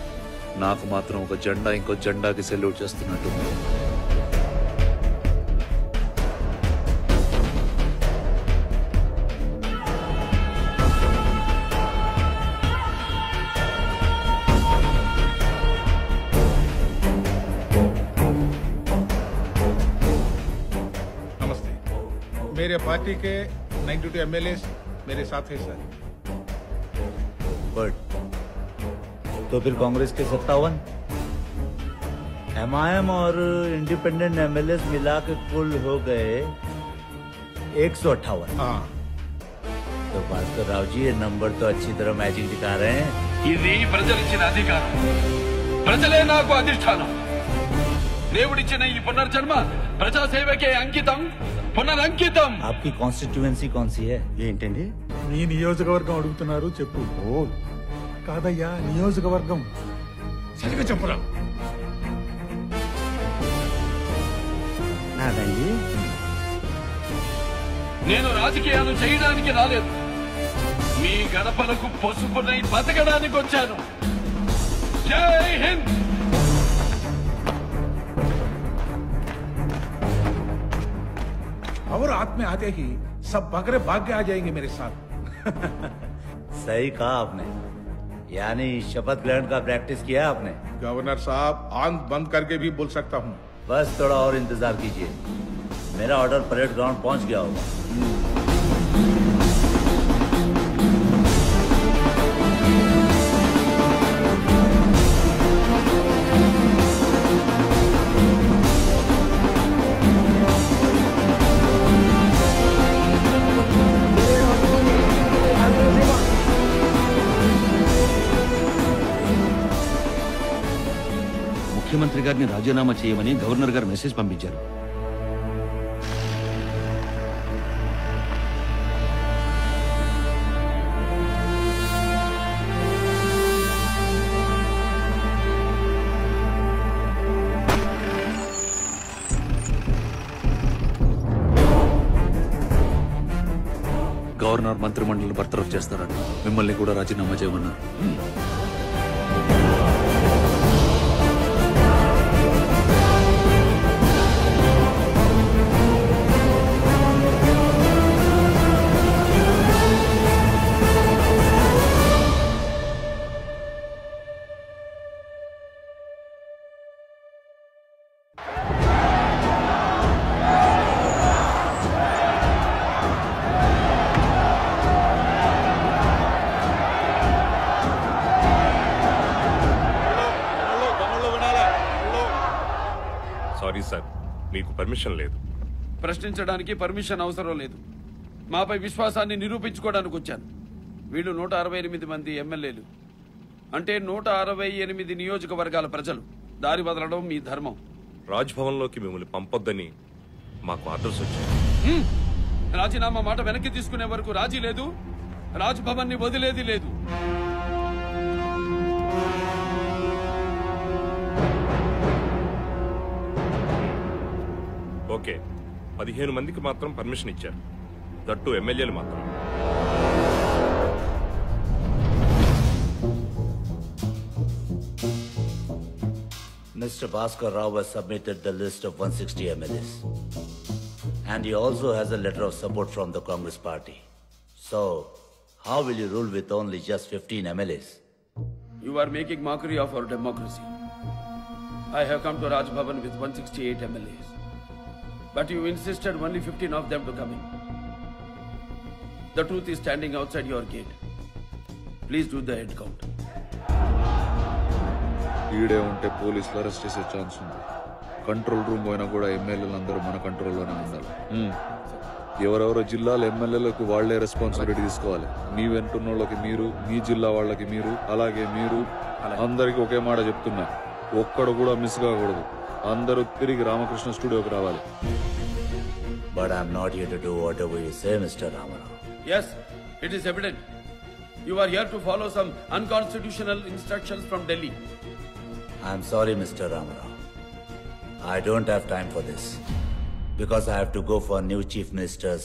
[SPEAKER 13] నాకు మాత్రం ఒక జెండా ఇంకో జెండాకి సెల్యూట్ చేస్తున్నట్టు.
[SPEAKER 6] नमस्ते। मेरे पार्टी के 92 एमएलए मेरे साथ हैं सर।
[SPEAKER 15] गुड। तो फिर कांग्रेस के 57, एमआईएम और इंडिपेंडेंट एमएलए मिला के कुल हो गए 158।
[SPEAKER 6] हाँ।
[SPEAKER 15] तो भास्कर राव जी ये नंबर तो अच्छी तरह मैचिंग दिखा रहे हैं।
[SPEAKER 2] ఇది ప్రజలిచ్చిన అధికారం, ప్రజలే నాకు అధిష్టానం. దేవుడిచ్చిన ఈ పునర్జన్మ ప్రజాసేవకే అంకితం, పునరంకితం.
[SPEAKER 15] आपकी कॉन्स्टिट्यूएंसी कौन सी है? ఏంటండి?
[SPEAKER 10] నీ నియోజకవర్గం అడుగుతున్నారు, చెప్పు. కాదయ్యా, నియోజకవర్గం. సరిగ్గా చెప్పురా.
[SPEAKER 15] నాదండి.
[SPEAKER 2] నేను రాజకీయాలు చేయడానికి రాలేదు, మీ గడపలకు పసుపునై బతకడానికి వచ్చాను. జై హింద్.
[SPEAKER 6] और हाथ में आते ही सब बकरे भाग के आ जाएंगे मेरे साथ।
[SPEAKER 15] सही कहा आपने, यानी शपथ ग्रहण का प्रैक्टिस किया आपने?
[SPEAKER 6] गवर्नर साहब, आंख बंद करके भी बोल सकता हूँ।
[SPEAKER 15] बस थोड़ा और इंतजार कीजिए, मेरा ऑर्डर परेड ग्राउंड पहुंच गया होगा।
[SPEAKER 17] ముఖ్యమంత్రి గారిని రాజీనామా చేయమని గవర్నర్ గారు మెసేజ్ పంపించారు.
[SPEAKER 13] గవర్నర్ మంత్రిమండలిని బర్తరఫ్ చేస్తారట. మిమ్మల్ని కూడా రాజీనామా చేయమన్నారు.
[SPEAKER 20] సారీ సార్, మీకు పర్మిషన్ లేదు.
[SPEAKER 2] ప్రశ్నించడానికి పర్మిషన్ అవసరం లేదు. మాపై విశ్వాసాన్ని నిరూపించుకోవడానికి వచ్చాను. వీళ్ళు 168 మంది ఎమ్మెల్యేలు, అంటే 168 నియోజకవర్గాల ప్రజలు. దారి వదలడం మీ ధర్మం.
[SPEAKER 20] రాజ్భవన్లోకి మిమ్మల్ని పంపొద్దని మాకు ఆర్డర్స్ వచ్చాయి.
[SPEAKER 2] రాజీనామా మాట వెనక్కి తీసుకునే వరకు రాజీ లేదు, రాజ్భవన్ ని వదిలేది లేదు.
[SPEAKER 20] ఓకే, 15 మందికి మాత్రం పర్మిషన్ ఇచ్చారు, దట్టు ఎమ్మెల్యేలు మాత్రం.
[SPEAKER 15] Mr. Bhaskar Rao has submitted the list of 160 MLAs. And he also has a letter of support from the Congress party. So, how will you rule with only just 15 MLAs?
[SPEAKER 2] You are making mockery of our democracy. I have come to Raj Bhavan with 168 MLAs. But you insisted only 15 of them to come in. The truth is standing outside your gate. Please do the head count.
[SPEAKER 13] ఈడే ఉంటే పోలీసులు arrest చేసే chance ఉంది. Control room పోయినా కూడా ఎమ్మెల్యేలు అందరూ మన కంట్రోల్లోనే ఉండాలి. ఎవరెవరో జిల్లాల ఎమ్మెల్యేలకు వాళ్లే రెస్పాన్సిబిలిటీ తీసుకోవాలి. మీ వెంటున్న వాళ్ళకి మీరు, మీ జిల్లా వాళ్ళకి మీరు, అలాగే మీరు అందరికి ఒకే మాట చెప్తున్నా, ఒక్కడు కూడా మిస్ కాకూడదు. అందరూ తిరిగి రామకృష్ణ స్టూడియోకి రావాలి.
[SPEAKER 15] But I'm not here to do whatever you say, Mr. Ramarao.
[SPEAKER 2] Yes, it is evident. You are here to follow some unconstitutional instructions from Delhi.
[SPEAKER 15] I'm sorry, Mr. Ramarao. I don't have time for this. Because I have to go for new Chief Minister's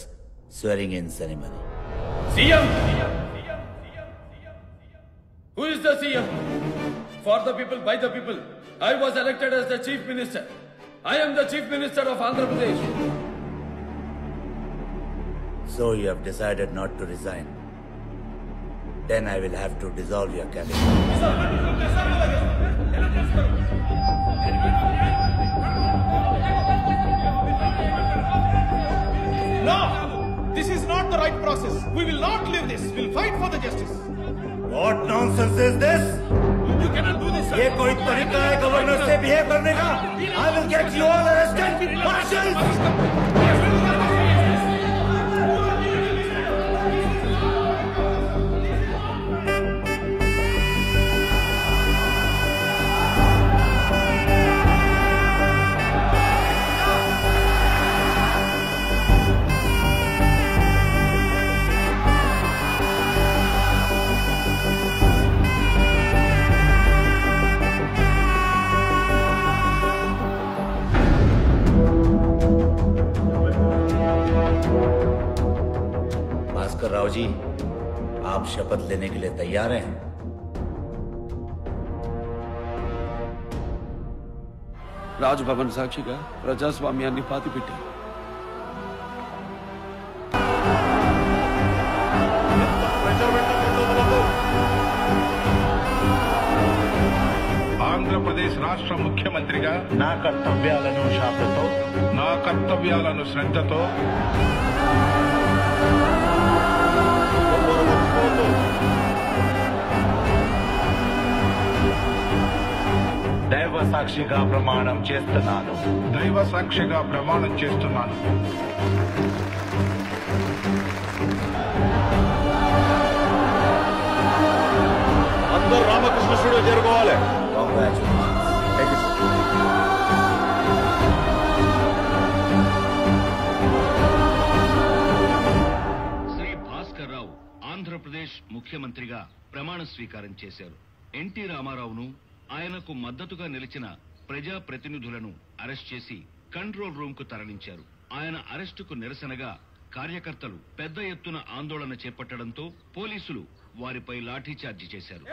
[SPEAKER 15] swearing-in ceremony.
[SPEAKER 2] CM! Who is the CM? For the people, by the people. I was elected as the Chief Minister. I am the Chief Minister of Andhra Pradesh.
[SPEAKER 15] So you have decided not to resign. Then I will have to dissolve your cabinet.
[SPEAKER 5] No! This is not the right process. We will not leave this. We'll fight for the justice.
[SPEAKER 15] What nonsense is this?
[SPEAKER 5] You cannot do this, sir.
[SPEAKER 15] ये कोई तरीका है governor से behave करने का? I will get you all arrested. Marshals! Rao ji, आप शपथ लेने के लिए तैयार हैं?
[SPEAKER 2] రాజ్భవన్ సాక్షిగా ప్రజాస్వామ్యాన్ని పాతిపెట్టి
[SPEAKER 6] ఆంధ్రప్రదేశ్ రాష్ట్ర ముఖ్యమంత్రిగా నా కర్తవ్యాలను శ్రద్ధతో దైవ సాక్షిగా ప్రమాణం చేస్తున్నాను.
[SPEAKER 13] అందరూ రామకృష్ణ స్టూడియో చేరుకోవాలి.
[SPEAKER 14] శ్రీ భాస్కర్ రావు ఆంధ్రప్రదేశ్ ముఖ్యమంత్రిగా ప్రమాణ స్వీకారం చేశారు. ఎన్టీ రామారావును, ఆయనకు మద్దతుగా నిలిచిన ప్రజా ప్రతినిధులను అరెస్ట్ చేసి కంట్రోల్ రూమ్ కు తరలించారు. ఆయన అరెస్టుకు నిరసనగా కార్యకర్తలు పెద్ద ఎత్తున ఆందోళన చేపట్టడంతో పోలీసులు వారిపై లాఠీచార్జి చేశారు.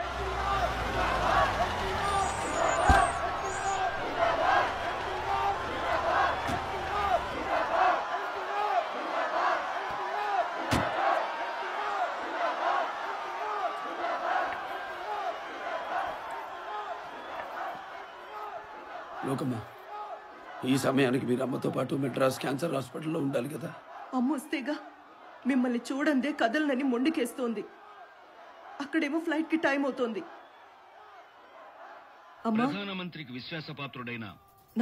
[SPEAKER 2] లోకమ్మా, ఈ సమయానికి మీరు అమ్మతో పాటు మెడ్రాస్ క్యాన్సర్ హాస్పిటల్లో ఉండాలి కదా.
[SPEAKER 24] అమ్మొస్తేగా మిమ్మల్ని చూడందే కదలనని మొండికేస్తోంది. అక్కడేమో ఫ్లైట్ కి టైం అవుతోంది.
[SPEAKER 14] ప్రధానమంత్రికి విశ్వాసపాత్రుడైన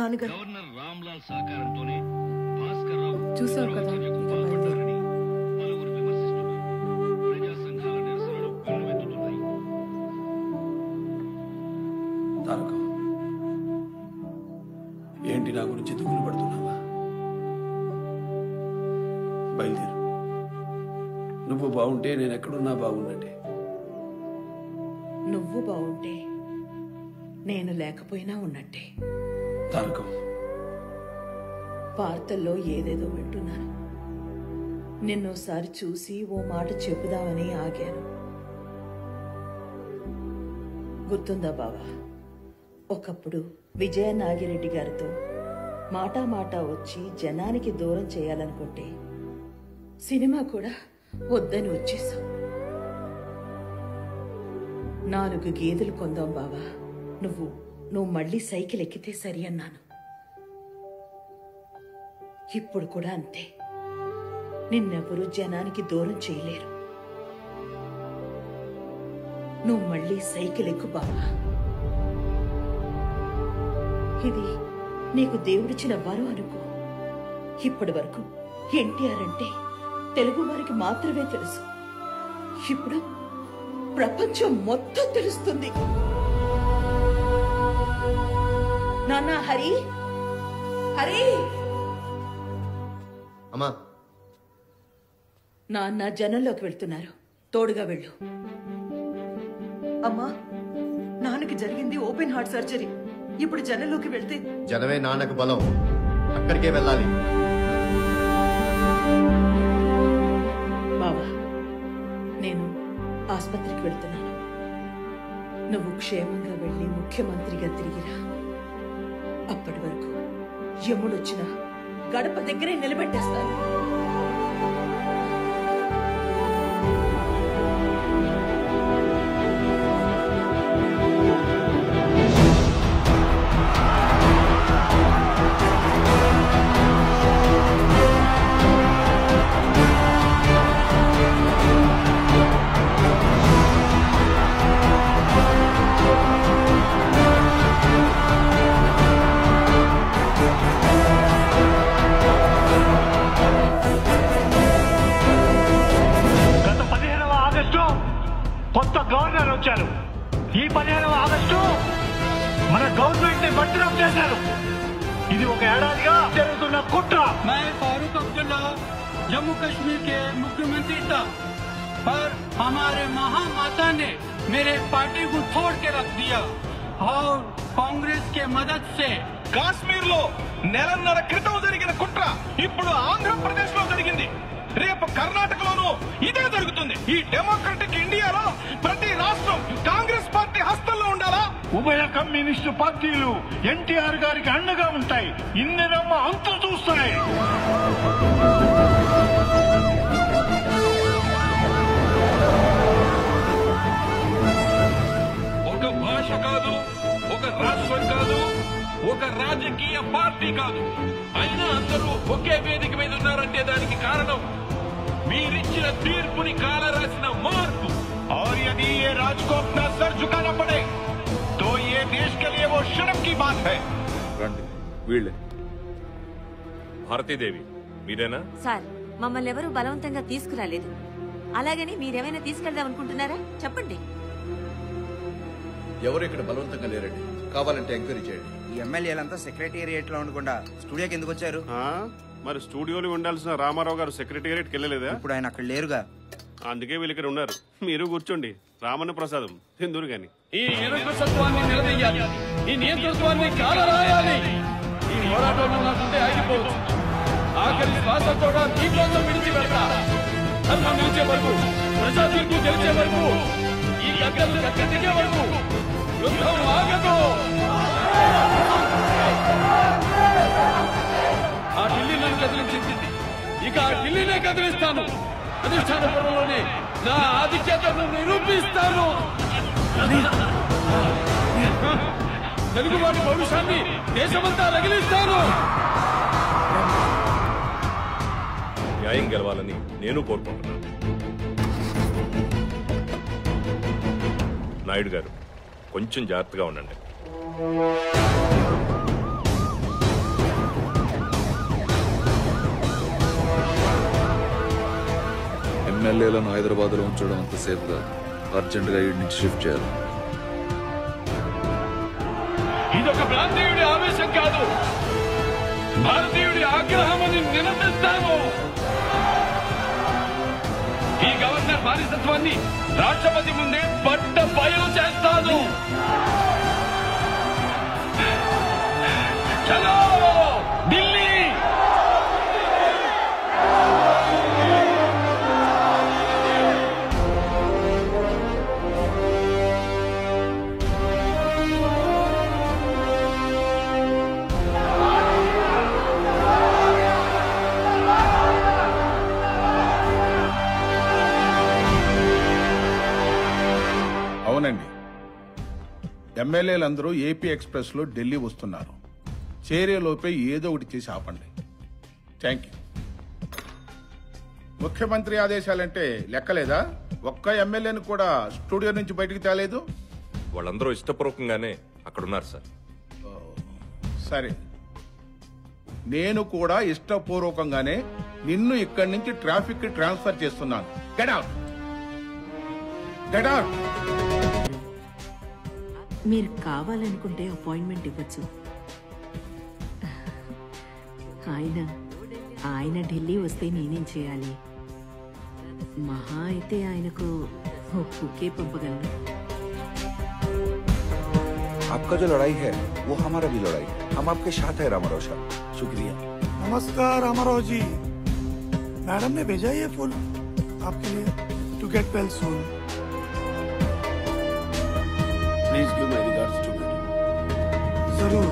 [SPEAKER 24] నాన్నగారు,
[SPEAKER 14] గవర్నర్ రామ్లాల్ సహకారంతోనే భాస్కర్ రావు
[SPEAKER 3] చూసావు కదా,
[SPEAKER 14] పాల్పడ్డారని పలువురు విమర్శిస్తున్నారు. ప్రజా సంఘాల నిరసనలు వెల్లువెత్తుతున్నాయి.
[SPEAKER 2] తారకం, ఏంటి నా గురించి దిగులు పడుతున్నావా? బయలుదేరు. నువ్వు బాగుంటే నేను ఎక్కడున్నా బాగున్నట్టే.
[SPEAKER 16] నువ్వు బాగుంటే నేను లేకపోయినా ఉన్నట్టే.
[SPEAKER 2] తారకం,
[SPEAKER 16] వార్తల్లో ఏదేదో వింటున్నాను. నిన్నోసారి చూసి ఓ మాట చెప్పుదామని ఆగాను. గుర్తుందా బావా, ఒకప్పుడు విజయ నాగిరెడ్డి గారితో మాట వచ్చి జనానికి దూరం చేయాలనుకుంటే సినిమా కూడా వద్దని వచ్చేసాం. 4 గేదెలు కొందాం బావా, నువ్వు మళ్ళీ సైకిల్ ఎక్కితే సరి అన్నాను. ఇప్పుడు కూడా అంతే. నిన్నెవరూ జనానికి దూరం చేయలేరు. నువ్వు మళ్ళీ సైకిల్ ఎక్కు బావా. ఇది నీకు దేవుడిచ్చిన వరం అనుకో. ఇప్పటి వరకు ఎన్టీఆర్ అంటే తెలుగు వారికి మాత్రమే తెలుసు. ఇప్పుడు ప్రపంచం మొత్తం తెలుస్తుంది. నాన్న హరి, హరి
[SPEAKER 9] అమ్మా,
[SPEAKER 16] నాన్న జనంలోకి వెళ్తున్నారు, తోడుగా వెళ్ళు.
[SPEAKER 24] అమ్మా, నాన్నకి జరిగింది ఓపెన్ హార్ట్ సర్జరీ. ఇప్పుడు జనంలోకి వెళ్తే
[SPEAKER 9] జనమే నాన్నకు బలం, అక్కడికే వెళ్ళాలి.
[SPEAKER 16] బావా, నేను ఆసుపత్రికి వెళ్తున్నాను. నువ్వు క్షేమంగా వెళ్ళి ముఖ్యమంత్రిగా తిరిగిరా. అప్పటి వరకు యముడొచ్చినా గడప దగ్గరే నిలబెట్టేస్తాను.
[SPEAKER 18] కొత్త గవర్నర్ వచ్చారు. ఈ 15వ ఆగస్టు మన గవర్నమెంట్ ని బర్తరఫ్ చేశారు. ఇది ఒక ఏడాదిగా జరుగుతున్న కుట్ర.
[SPEAKER 19] मैं फारूक अब्दुल्ला जम्मू कश्मीर के मुख्यमंत्री था, पर हमारे महामाता ने मेरे पार्टी को तोड़ के रख दिया और कांग्रेस के मदद से
[SPEAKER 5] కాశ్మీర్ లో నెలన్నర క్రితం జరిగిన కుట్ర ఇప్పుడు ఆంధ్రప్రదేశ్ లో జరిగింది. రేపు కర్ణాటకలోనూ ఇదే జరుగుతుంది. ఈ డెమోక్రటిక్ ఇండియాలో ప్రతి రాష్ట్రం కాంగ్రెస్ పార్టీ హస్తంలో ఉండాలా?
[SPEAKER 18] ఉభయ కమ్యూనిస్టు పార్టీలు ఎన్టీఆర్ గారికి అండగా ఉంటాయి. ఇందిరమ్మ అంతు చూస్తాయి.
[SPEAKER 5] ఒక భాష కాదు, ఒక రాష్ట్రం కాదు, ఒక రాజకీయ పార్టీ కాదు, అయినా అందరూ ఒకే వేదిక మీద ఉన్నారంటే దానికి కారణం మీరిచ్చిన తీర్పుని కాలరాసిన మార్పు.
[SPEAKER 18] और यदि ये राज को अपना सर झुकाना पड़े तो ये देश के लिए वो शर्म की बात है.
[SPEAKER 20] రండి వీళ్ళే. భారతీదేవి మీరేనా?
[SPEAKER 21] సార్, మమ్మల్ని ఎవరూ బలవంతంగా తీసుకురాలేదు. అలాగని మీరేమైనా తీసుకెళ్దాం అనుకుంటున్నారా? చెప్పండి.
[SPEAKER 9] ఎవరు ఇక్కడ బలవంతంగా లేరండి. కావాలంటే ఎంక్వైరీ చేయండి.
[SPEAKER 7] ఈ ఎమ్మెల్యేలంతా సెక్రటేరియట్ లో ఉండకుండా స్టూడియోకి ఎందుకు వచ్చారు?
[SPEAKER 12] మరి స్టూడియోలో ఉండాల్సిన రామారావు గారు సెక్రటేరియట్కి వెళ్ళలేదా?
[SPEAKER 7] ఇప్పుడు ఆయన అక్కడ లేరుగా.
[SPEAKER 12] అందుకే వీళ్ళు ఇక్కడ ఉన్నారు. మీరు కూర్చోండి. రామన్న ప్రసాదం ఎందుకు గాని.
[SPEAKER 2] ఈ నిరంకుశత్వాన్ని నిలదీయాలి, ఈ నియంతృత్వాన్ని కాలరాయాలి. ఈ పోరాటంలో నాకుంటే ఆగిపోవచ్చు. ఆఖరి శ్వాసతో ఈ కోసం విడిచి పెడతా. ధర్మం నిలిచే వరకు, ప్రజా తీర్పు గెలిచే వరకు, ఈ గగ్గలు గద్దె వరకు యుద్ధం ఆగదు. ఆ ఢిల్లీ నన్ను కదిలించింది, ఇక ఆ ఢిల్లీనే కదిలిస్తాను. అధిష్టాన పర్వంలోనే నా ఆధిక్యతను నిరూపిస్తాను. తెలుగువాడి భవిష్యాన్ని దేశమంతా రగిలిస్తాను.
[SPEAKER 20] న్యాయం గెలవాలని నేను కోరుకుంటున్నాను. నాయుడు గారు కొంచెం జాగ్రత్తగా ఉండండి.
[SPEAKER 13] ఎమ్మెల్యేలను హైదరాబాద్ లో ఉంచడం అంతసేపుగా అర్జెంట్ గా ఇక్కడి నుంచి షిఫ్ట్ చేయాలి.
[SPEAKER 2] ఇదొక ప్రాంతీయుడి ఆవేశం కాదు, భారతీయుడి ఆగ్రహమని నినదిస్తాను. ఈ గవర్నర్ బానిసత్వాన్ని రాష్ట్రపతి ముందే బట్ట బయలు చేస్తాను. చలో ఢిల్లీ.
[SPEAKER 6] అవునండి, ఎమ్మెల్యేలందరూ ఏపీ ఎక్స్ప్రెస్ లో ఢిల్లీ వస్తున్నారు. చేరేలోపే ఏదో ఒకటి చేసి ఆపండి. Thank you. ముఖ్యమంత్రి ఆదేశాలంటే లెక్కలేదా? ఒక్క ఎమ్మెల్యేను కూడా స్టూడియో నుంచి బయటికి తేలేదు.
[SPEAKER 20] వాళ్ళందరూ ఇష్టపూర్వకంగానే అక్కడున్నారు సార్.
[SPEAKER 6] సరే, నేను కూడా ఇష్టపూర్వకంగానే నిన్ను ఇక్కడి నుంచి ట్రాఫిక్ కి ట్రాన్స్ఫర్ చేస్తున్నాను. Get out, get out.
[SPEAKER 16] మీరు కావాలనుకుంటే అపాయింట్మెంట్ ఇవ్వచ్చు. ఆయన ఢిల్లీ వస్తే నేనేం చేయాలి? మహా అయితే ఆయనకు బుకే పంపగలను.
[SPEAKER 1] आपका जो लड़ाई है वो हमारा भी लड़ाई है. हम आपके साथ है रामाराव साहब. शुक्रिया.
[SPEAKER 4] नमस्कार रामाराव जी. मैडम ने भेजा ये फूल आपके लिए. To get well soon.
[SPEAKER 2] Please give my regards to madam.
[SPEAKER 4] जरूर.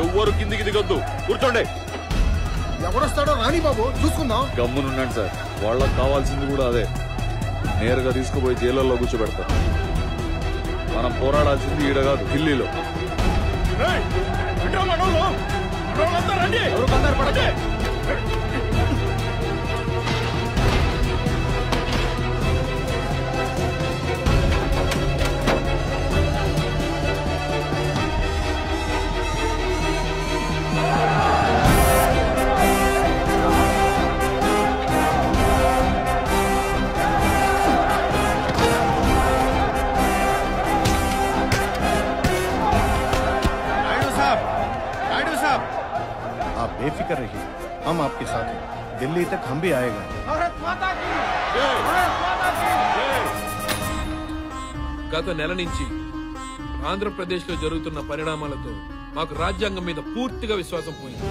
[SPEAKER 13] ఎవ్వరు కిందికి దిగొద్దు, కూర్చోండి.
[SPEAKER 9] ఎవరొస్తాడో రాని బాబు, చూసుకుందాం.
[SPEAKER 13] గమ్మునుండండి సార్, వాళ్ళకి కావాల్సింది కూడా అదే. నేరుగా తీసుకుపోయి జైల్లో కూర్చోబెడతారు. మనం పోరాడాల్సింది ఈడ కాదు, ఢిల్లీలో.
[SPEAKER 9] आप बेफिक्र रहिए, हम आपके साथ हैं. दिल्ली तक हम भी आएगा.
[SPEAKER 4] भारत माता की जय. भारत माता की जय.
[SPEAKER 5] గత నెల నుంచి ఆంధ్రప్రదేశ్లో జరుగుతున్న పరిణామాలతో మాకు రాజ్యాంగం మీద పూర్తిగా విశ్వాసం పోయింది.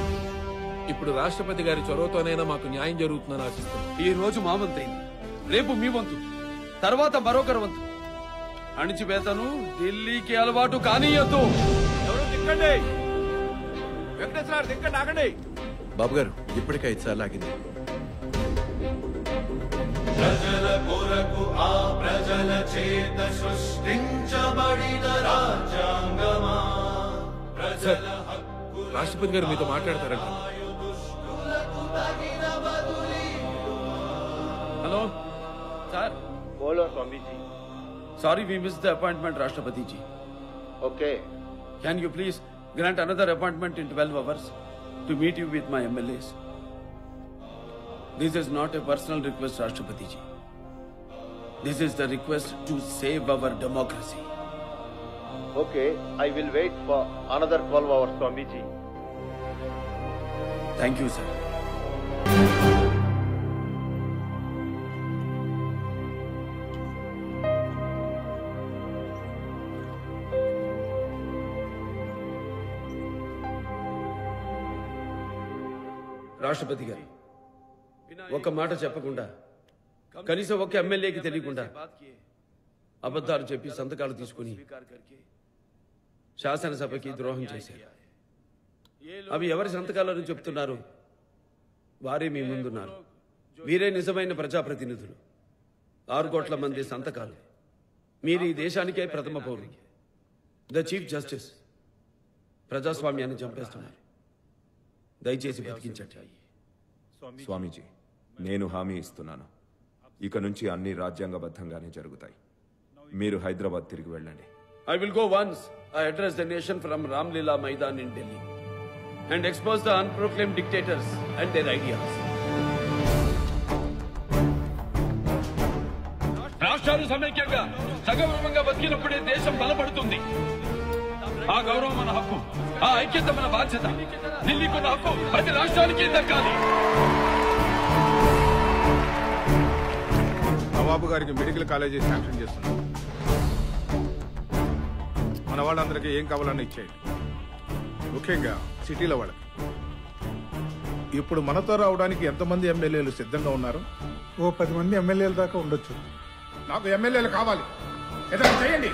[SPEAKER 5] ఇప్పుడు రాష్ట్రపతి గారి చొరవతోనైనా మాకు న్యాయం జరుగుతుందని ఆశిస్తున్నాం.
[SPEAKER 2] ఈ రోజు మా వంతైంది, రేపు మీ వంతు, తర్వాత మరొకరి వంతు. అణిచివేతను ఢిల్లీకి అలవాటు కానీయద్దు.
[SPEAKER 13] ఎవరు దిక్కండి, వెంకటేశ్వర దిక్కండి, ఆగండి.
[SPEAKER 9] బాబు గారు, ఇప్పటికే 5 సార్లు ఆగింది.
[SPEAKER 8] ప్రజల కొరకు ఆ ప్రజల చేత సృష్టించబడిన రాజ్యాంగమా. ప్రజల
[SPEAKER 5] రాష్ట్రపతి గారు మీతో మాట్లాడతారంట.
[SPEAKER 2] Hello sir.
[SPEAKER 22] बोलो Swami ji.
[SPEAKER 2] Sorry we missed the appointment, Rashtrapati ji.
[SPEAKER 22] Okay.
[SPEAKER 2] Can you please grant another appointment in 12 hours to meet you with my MLAs? This is not a personal request, Rashtrapati ji. This is the request to save our democracy.
[SPEAKER 22] Okay, I will wait for another 12 hours, Swami ji.
[SPEAKER 2] Thank you, sir. రాష్ట్రపతి గారు, ఒక మాట చెప్పకుండా, కనీసం ఒక ఎమ్మెల్యేకి తెలియకుండా అబద్ధాలు చెప్పి సంతకాలు తీసుకుని శాసనసభకి ద్రోహం చేశారు. అవి ఎవరి సంతకాలను చెప్తున్నారు? వారే మీ ముందున్నారు. వీరే నిజమైన ప్రజాప్రతినిధులు. 6 కోట్ల మంది సంతకాలు. మీరు ఈ దేశానికే ప్రథమ పౌరులు. ద చీఫ్ జస్టిస్ ప్రజాస్వామ్యాన్ని చంపేస్తున్నారు. దయచేసి బతికించండి.
[SPEAKER 23] స్వామీజీ, నేను హామీ ఇస్తున్నాను, ఇక నుంచి అన్ని రాజ్యాంగబద్ధంగానే జరుగుతాయి. మీరు హైదరాబాద్ తిరిగి వెళ్ళండి.
[SPEAKER 2] I will go once I address the nation from Ramlila Maidan in Delhi and expose the unproclaimed dictators and their ideas.
[SPEAKER 5] రాష్ట్రాలు సమైక్యంగా సగౌరవంగా బతికినప్పుడే దేశం బలపడుతుంది. ఆ గౌరవం మన హక్కు, ఆ ఐక్యత మన బాధ్యత. ఢిల్లీకున్న హక్కు ప్రతి రాష్ట్రానికి దక్కాలి.
[SPEAKER 6] నవాబు గారికి మెడికల్ కాలేజీ శాంక్షన్ చేస్తున్నాం. మన వాళ్ళందరికీ ఏం కావాలన్నా ఇచ్చేయండి, ముఖ్యంగా సిటీలో వాళ్ళకి. ఇప్పుడు మనతో రావడానికి ఎంతమంది ఎమ్మెల్యేలు సిద్ధంగా ఉన్నారు?
[SPEAKER 10] ఓ 10 మంది ఎమ్మెల్యేల దాకా ఉండొచ్చు.
[SPEAKER 6] నాకు ఎమ్మెల్యేలు కావాలి, ఏదైనా చేయండి.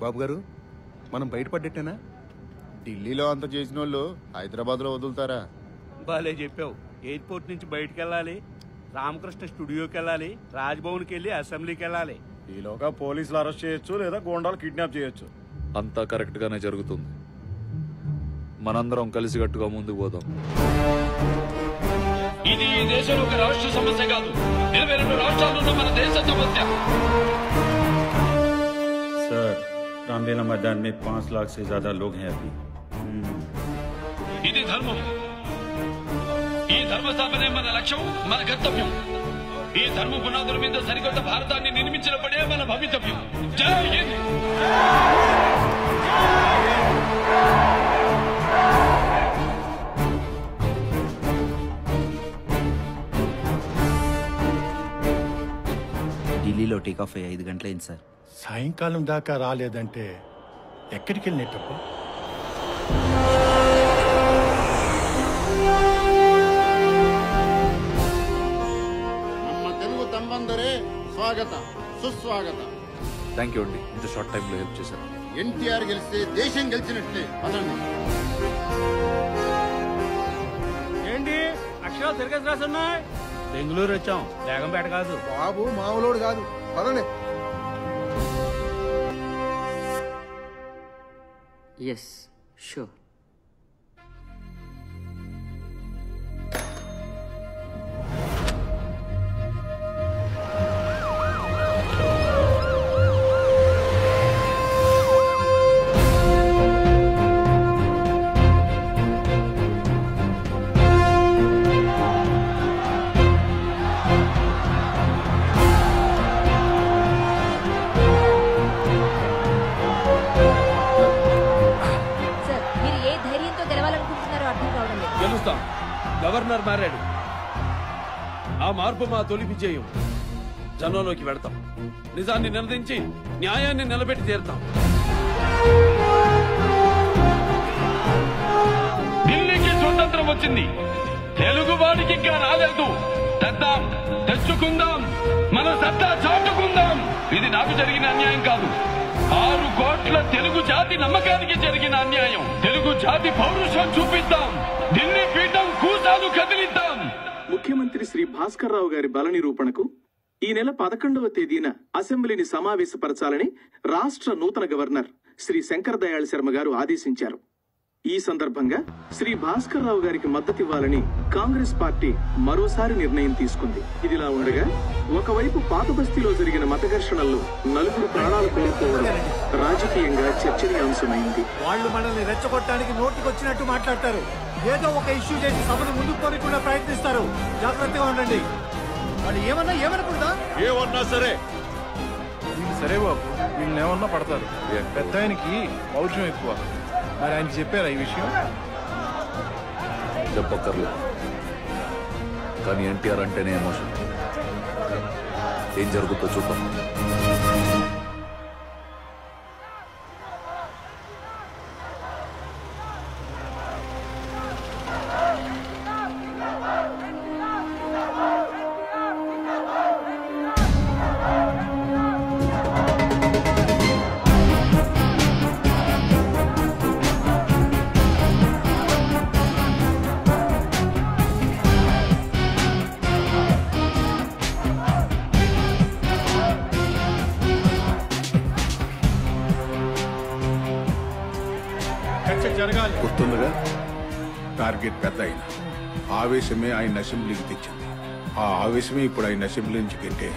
[SPEAKER 9] బాబు గారు, మనం బయటపడ్డట్టేనా? ఢిల్లీలో అంత చేసిన వాళ్ళు హైదరాబాద్ లో వదులుతారా?
[SPEAKER 7] బాలే చెప్పావు. ఎయిర్పోర్ట్ నుంచి బయటకు వెళ్ళాలి,
[SPEAKER 3] రామకృష్ణ స్టూడియోకి వెళ్ళాలి, రాజ్భవన్కి వెళ్ళి అసెంబ్లీకి వెళ్ళాలి.
[SPEAKER 11] ఈలోగా పోలీసులు అరెస్ట్ చేయొచ్చు లేదా గోండాలు కిడ్నాప్ చేయొచ్చు.
[SPEAKER 13] అంతా కరెక్ట్ గానే జరుగుతుంది. మనందరం కలిసికట్టుగా ముందుకు పోదాం.
[SPEAKER 5] ఇది ఈ దేశంలో ఒక రాష్ట్ర సమస్య కాదు, 22 రాష్ట్రాల్లో మన దేశ సమస్య.
[SPEAKER 11] सर, रामलीला मैदान में 5 लाख से ज्यादा लोग हैं अभी.
[SPEAKER 5] ఇది ధర్మం. ఈ ధర్మ స్థాపనే మన లక్ష్యం, మన కర్తవ్యం. ఈ ధర్మ పునాదుల మీద సరికొత్త భారతాన్ని నిర్మించినప్పుడే మన భవితవ్యం. జై హింద్.
[SPEAKER 15] ఢిల్లీలో టేకాఫ్ అయ్యి 5 గంటలైంది సార్.
[SPEAKER 4] సాయంకాలం దాకా రాలేదంటే ఎక్కడికి వెళ్ళినట్టు?
[SPEAKER 6] ನಮ್ಮ తెలుగు తమ్మందరే స్వాగత సుస్వాగత.
[SPEAKER 13] థ్యాంక్ యూ అండి, ఇంత షార్ట్ టైంలో హెల్ప్ చేశారు.
[SPEAKER 6] ఎన్టీఆర్ గెలిస్తే దేశం గెలిచినట్లే. పదండి.
[SPEAKER 3] ఏంటి అక్షరాలు తిరగేసి రాసున్నాయి? బెంగళూరు వచ్చాం, బేగంపేట కాదు.
[SPEAKER 9] బాబు మామూలోడు కాదు. పదండి.
[SPEAKER 17] Yes sure.
[SPEAKER 2] గెలుస్తాం. గవర్నర్ మారాడు. ఆ మార్పు మా తొలి విజయం. జనంలోకి వెడతాం. నిజాన్ని నిలదించి న్యాయాన్ని నిలబెట్టి తీరుతాం.
[SPEAKER 5] ఢిల్లీకి స్వతంత్రం వచ్చింది, తెలుగు వాడికి ఇంకా రాలేదు. తెద్దాం, తెచ్చుకుందాం, మన సత్తా చాటుకుందాం. ఇది నాకు జరిగిన అన్యాయం కాదు, 6 కోట్ల తెలుగు జాతి నమ్మకానికి జరిగిన అన్యాయం. తెలుగు జాతి పౌరుషం చూపిద్దాం, ఢిల్లీ పీఠం కూసాలు కదిలిద్దాం.
[SPEAKER 12] ముఖ్యమంత్రి శ్రీ భాస్కర్ రావు గారి బల నిరూపణకు ఈ నెల 11వ తేదీన అసెంబ్లీని సమావేశపరచాలని రాష్ట్ర నూతన గవర్నర్ శ్రీ శంకర్ దయాళ్ శర్మ గారు ఆదేశించారు. ఈ సందర్భంగా శ్రీ భాస్కర్ రావు గారికి మద్దతివ్వాలని కాంగ్రెస్ పార్టీ మరోసారి నిర్ణయం తీసుకుంది. ఇదిలా ఉండగా ఒకవైపు పాత బస్తీలో జరిగిన మత ఘర్షణల్లో 4 ప్రాణాలు కోల్పోవడం రాజకీయంగా చర్చనీయాంశమైంది.
[SPEAKER 4] వాళ్ళు మనల్ని రెచ్చగొట్టడానికి నోటికొచ్చినట్టు మాట్లాడతారు. ఏదో ఒక ఇష్యూ చేసి సభను ముందుకు పోనీకుండా ప్రయత్నిస్తారు. జాగ్రత్తగా ఉండండి. వాళ్ళు ఏమనకూడదా?
[SPEAKER 11] ఏమన్నా సరే.
[SPEAKER 10] వీళ్ళు సరే బాబు, వీళ్ళని ఏమన్నా పడతారు. పెద్ద ఆయనకి పౌరుషం ఎక్కువ. మరి ఆయనకి చెప్పారా ఈ విషయం?
[SPEAKER 13] చెప్పక్కర్లేదు, కానీ ఎన్టీఆర్ అంటేనే ఎమోషన్. ఏం జరుగుతుందో చూద్దాం.
[SPEAKER 1] గుర్తుందిగా, టార్గెట్ పెద్ద అయిన ఆవేశమే ఆయన అసెంబ్లీకి తెచ్చింది. ఆ ఆవేశమే ఇప్పుడు ఆయన అసెంబ్లీ నుంచి గెట్టే.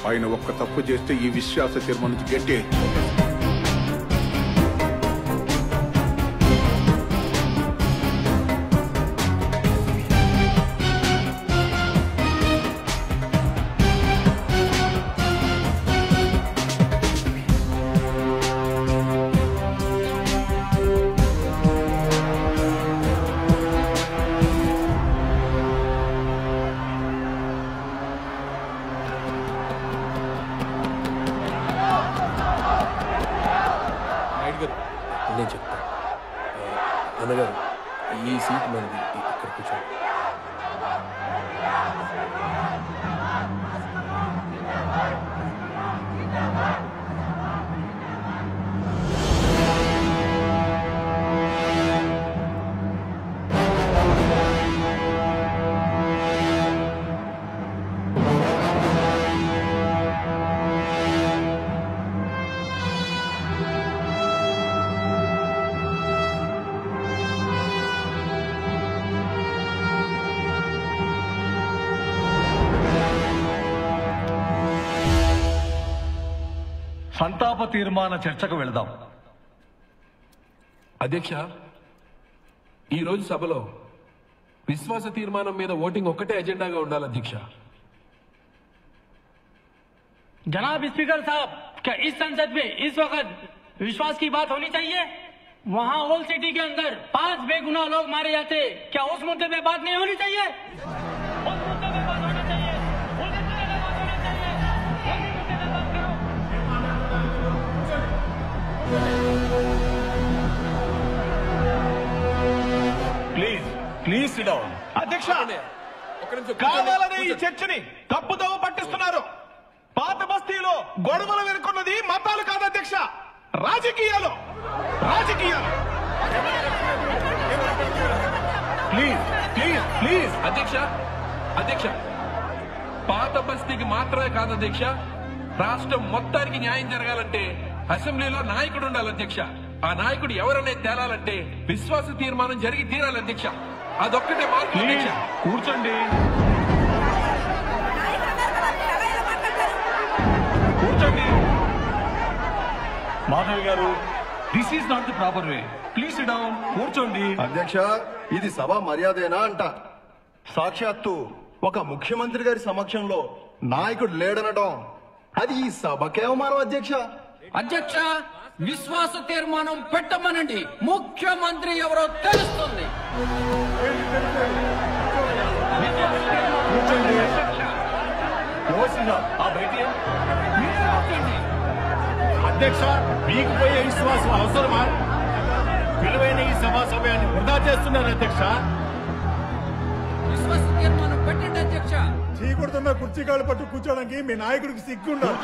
[SPEAKER 1] ఆయన ఒక్క తప్పు చేస్తే ఈ విశ్వాస తీర్మానం నుంచి గెట్టే.
[SPEAKER 12] నేను చెప్తాను. అన్నగారు, ఈ సీట్ మనది, ఇక్కడ కూర్చోండి.
[SPEAKER 14] సంతాప తీర్మాన చర్చకు వెళదాం.
[SPEAKER 5] అధ్యక్ష, ఈ రోజు సభలో విశ్వాస తీర్మానం మీద ఓటింగ్ ఒక్కటే ఎజెండాగా ఉండాలి అధ్యక్ష.
[SPEAKER 18] जनाब स्पीकर साहब, क्या इस संसद में इस वक्त विश्वास की बात होनी चाहिए? वहाँ ओल्ड सिटी के अंदर 5 बेगुनाह लोग मारे जाते, क्या उस मुद्दे पे बात नहीं होनी चाहिए? उस मुद्दे पे बात होनी चाहिए. उस मुद्दे पे बात होनी चाहिए. उस मुद्दे पे बात करो.
[SPEAKER 14] Please SIT down.
[SPEAKER 7] అధ్యక్ష, కావాలనే ఈ చర్చని తప్పుదోవ పట్టిస్తున్నారు. పాత బస్తీలో గొడవలు వెనుకున్నది మతాలు కాదు అధ్యక్ష, రాజకీయాలు.
[SPEAKER 5] ప్లీజ్ అధ్యక్ష, పాత బస్తీకి మాత్రమే కాదు అధ్యక్ష, రాష్ట్రం మొత్తానికి న్యాయం జరగాలంటే అసెంబ్లీలో నాయకుడు ఉండాలి అధ్యక్ష. ఆ నాయకుడు ఎవరనేది తేలాలంటే విశ్వాస తీర్మానం జరిగి తీరాలి అధ్యక్ష. అదొక్కటే మార్పు అధ్యక్ష.
[SPEAKER 14] కూర్చోండి. మాధవి గారు, this is not the proper way. Please SIT down. కూర్చోండి.
[SPEAKER 19] అధ్యక్ష, ఇది సభ మర్యాదేనా అంట. సాక్షాత్తు ఒక ముఖ్యమంత్రి గారి సమక్షంలో నాయకుడు లేడనడం అది ఈ సభకే అవమానం అధ్యక్ష.
[SPEAKER 24] అధ్యక్ష, విశ్వాస తీర్మానం పెట్టమనండి. ముఖ్యమంత్రి ఎవరో తెలుస్తుంది.
[SPEAKER 4] అధ్యక్ష, మీకు పోయే విశ్వాసం అవసరమా? విలువైన ఈ సభా సమయాన్ని వృధా చేస్తున్నారు అధ్యక్ష.
[SPEAKER 24] విశ్వాస తీర్మానం పెట్టండి అధ్యక్ష.
[SPEAKER 10] చీకొడుతున్న కుర్చీ కాళ్ళు పట్టు కూర్చోడానికి మీ నాయకుడికి సిగ్గుండాలి.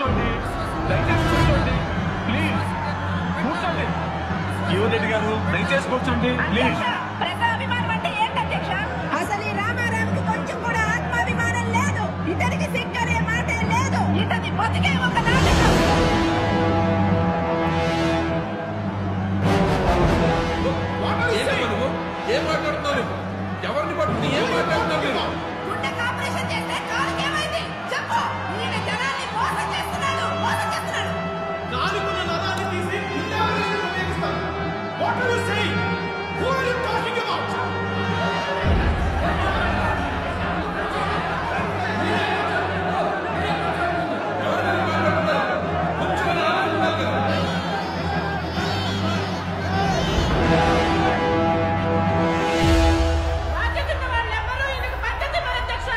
[SPEAKER 14] యువరెడ్డి గారు, దయచేసి కూర్చోండి ప్లీజ్.
[SPEAKER 25] అసలు ఈ రామారావుకి కొంచెం కూడా ఆత్మాభిమానం లేదు. ఇతనికి సిగ్గనే మాటే లేదు. ఇతని బతికే ఒక నాటకం.
[SPEAKER 5] ఏం మాట్లాడుతున్నారు? ఎవరిని పట్టుకుని ఏం మాట్లాడుతున్నారు?
[SPEAKER 25] గుండెకి ఆపరేషన్ చేస్తే కాలుకి ఏమైంది చెప్పు. ఈయన జనాన్ని మోసం చేస్తున్నాడు.
[SPEAKER 7] నాలుగున్న నరాన్ని తీసి గుండె ఆపరేషన్ ఉపయోగిస్తారు. What are you saying? Who are you talking about?
[SPEAKER 25] రాజకీయ వాళ్ళెవరూ ఈయనకు పద్ధతి మన అధ్యక్ష.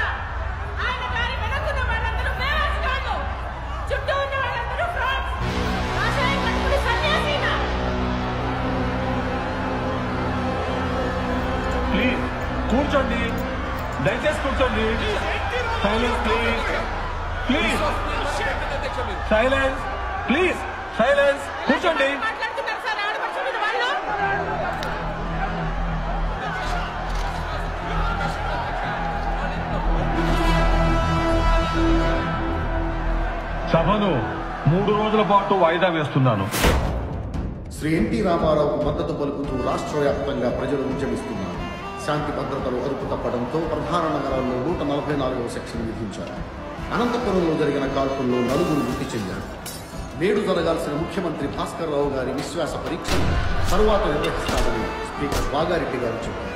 [SPEAKER 25] ఆయన గారి వెనకున్న వాళ్ళందరూ ఫేమస్ కాదు. చుట్టూ ఉన్న వాళ్ళందరూ ఫ్రాడ్స్. కాషాయం కట్టుకుని సన్యాసీనా.
[SPEAKER 14] ప్లీజ్ కూర్చోండి. దయచేసి కూర్చోండి. Silence please. Silence please. Silence. కూర్చోండి.
[SPEAKER 25] మాట్లాడుతున్నారు సార్ ఆడపడుచు మీద వాళ్ళు.
[SPEAKER 14] సభను 3 రోజుల పాటు వాయిదా వేస్తున్నాను.
[SPEAKER 26] శ్రీ ఎన్టీ రామారావుకు మద్దతు పలుకుతూ రాష్ట్ర వ్యాప్తంగా ప్రజలు ఉద్యమిస్తున్నారు. శాంతి భద్రతలు అదుపు తప్పడంతో ప్రధాన నగరాల్లో 144వ సెక్షన్ విధించారు. అనంతపురంలో జరిగిన కాల్పుల్లో 4 మృతి చెందారు. నేడు జరగాల్సిన ముఖ్యమంత్రి భాస్కర్ రావు గారి విశ్వాస పరీక్ష తరువాత నిర్వహిస్తామని స్పీకర్ వాగారెడ్డి గారు చెప్పారు.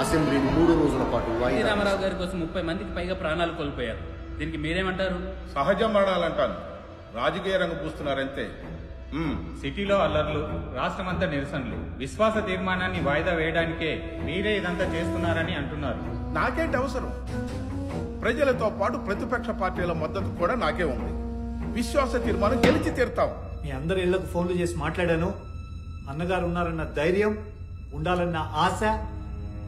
[SPEAKER 26] అసెంబ్లీని 3 రోజుల పాటు వాయిదా.
[SPEAKER 17] రామారావు గారి కోసం 30 మందికి పైగా ప్రాణాలు కోల్పోయారు. దీనికి మీరేమంటారు?
[SPEAKER 7] సహజ మరణాలంటాను. రాజకీయ రంగు పూస్తున్నారంతే.
[SPEAKER 27] సిటీలో అల్లర్లు, రాష్ట్రమంతా నిరసనలు, విశ్వాస తీర్మానాన్ని వాయిదా వేయడానికే మీరే ఇదంతా చేస్తున్నారని అంటున్నారు.
[SPEAKER 6] నాకేంటి అవసరం? ప్రజలతో పాటు ప్రతిపక్ష పార్టీల మద్దతు కూడా నాకే ఉంది. విశ్వాస తీర్మానం గెలిచి తీరుతాం.
[SPEAKER 4] మీ అందరి ఇళ్లకు ఫోన్లు చేసి మాట్లాడాను. అన్నగారు ఉన్నారన్న ధైర్యం, ఉండాలన్న ఆశ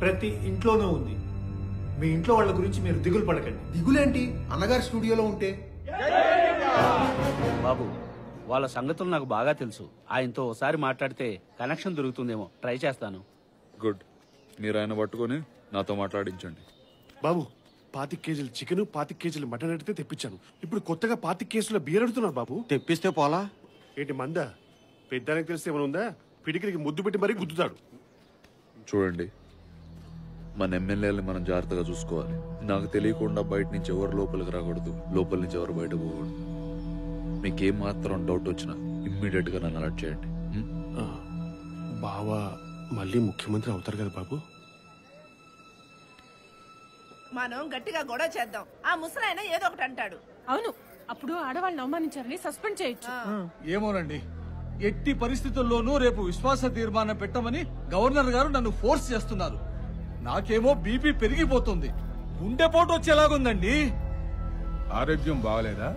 [SPEAKER 4] ప్రతి ఇంట్లోనూ ఉంది. మీ ఇంట్లో వాళ్ళ గురించి మీరు దిగులు పడకండి.
[SPEAKER 26] దిగులేంటి? అన్నగారి స్టూడియోలో ఉంటే.
[SPEAKER 3] బాబు, వాళ్ళ సంగతులు నాకు బాగా తెలుసు. ఆయనతో ఒకసారి మాట్లాడితే కనెక్షన్ దొరుకుతుందేమో. ట్రై చేస్తాను.
[SPEAKER 13] గుడ్. మీరు ఆయన పట్టుకొని నాతో మాట్లాడించండి.
[SPEAKER 28] బాబు, 25 కేజీలు చికెన్, 25 కేజీలు మటన్ అడిగితే తెప్పించాను. ఇప్పుడు కొత్తగా 25 కేసుల బీర్ అడుగుతున్నారు బాబు.
[SPEAKER 15] తెప్పిస్తే పోలా?
[SPEAKER 28] ఏంటి మందా? పెద్దానికి తెలిస్తే ఏమైనా ఉందా? పిడికిరికి ముద్దు పెట్టి మరీ గుద్దుతాడు.
[SPEAKER 13] చూడండి, మన ఎమ్మెల్యేలని మనం జాగ్రత్తగా చూసుకోవాలి. నాకు తెలియకుండా బయట నుంచి ఎవరు లోపలికి రాకూడదు, లోపల నుంచి ఎవరు బయట పోకూడదు. మీకేం మాత్రం డౌట్ వచ్చినా ఇమ్మీడియట్ గా నన్ను అలర్ట్ చేయండి.
[SPEAKER 28] బావా మళ్ళీ ముఖ్యమంత్రి అవుతారు కదా బాబు.
[SPEAKER 25] మనం గట్టిగా గొడవ చేద్దాం. ఆ ముసలాయన ఏదో ఒకటి అంటాడు.
[SPEAKER 2] అవును, అప్పుడు ఆడవాళ్ళని అవమానించారని సస్పెండ్ చేయొచ్చు.
[SPEAKER 14] ఏమోనండి, ఎట్టి పరిస్థితుల్లోనూ రేపు విశ్వాస తీర్మానం పెట్టమని గవర్నర్ గారు నన్ను ఫోర్స్ చేస్తున్నారు. నాకేమో బీపీ పెరిగిపోతుంది, గుండెపోటు వచ్చేలాగుందండి.
[SPEAKER 6] ఆరోగ్యం బాగలేదా?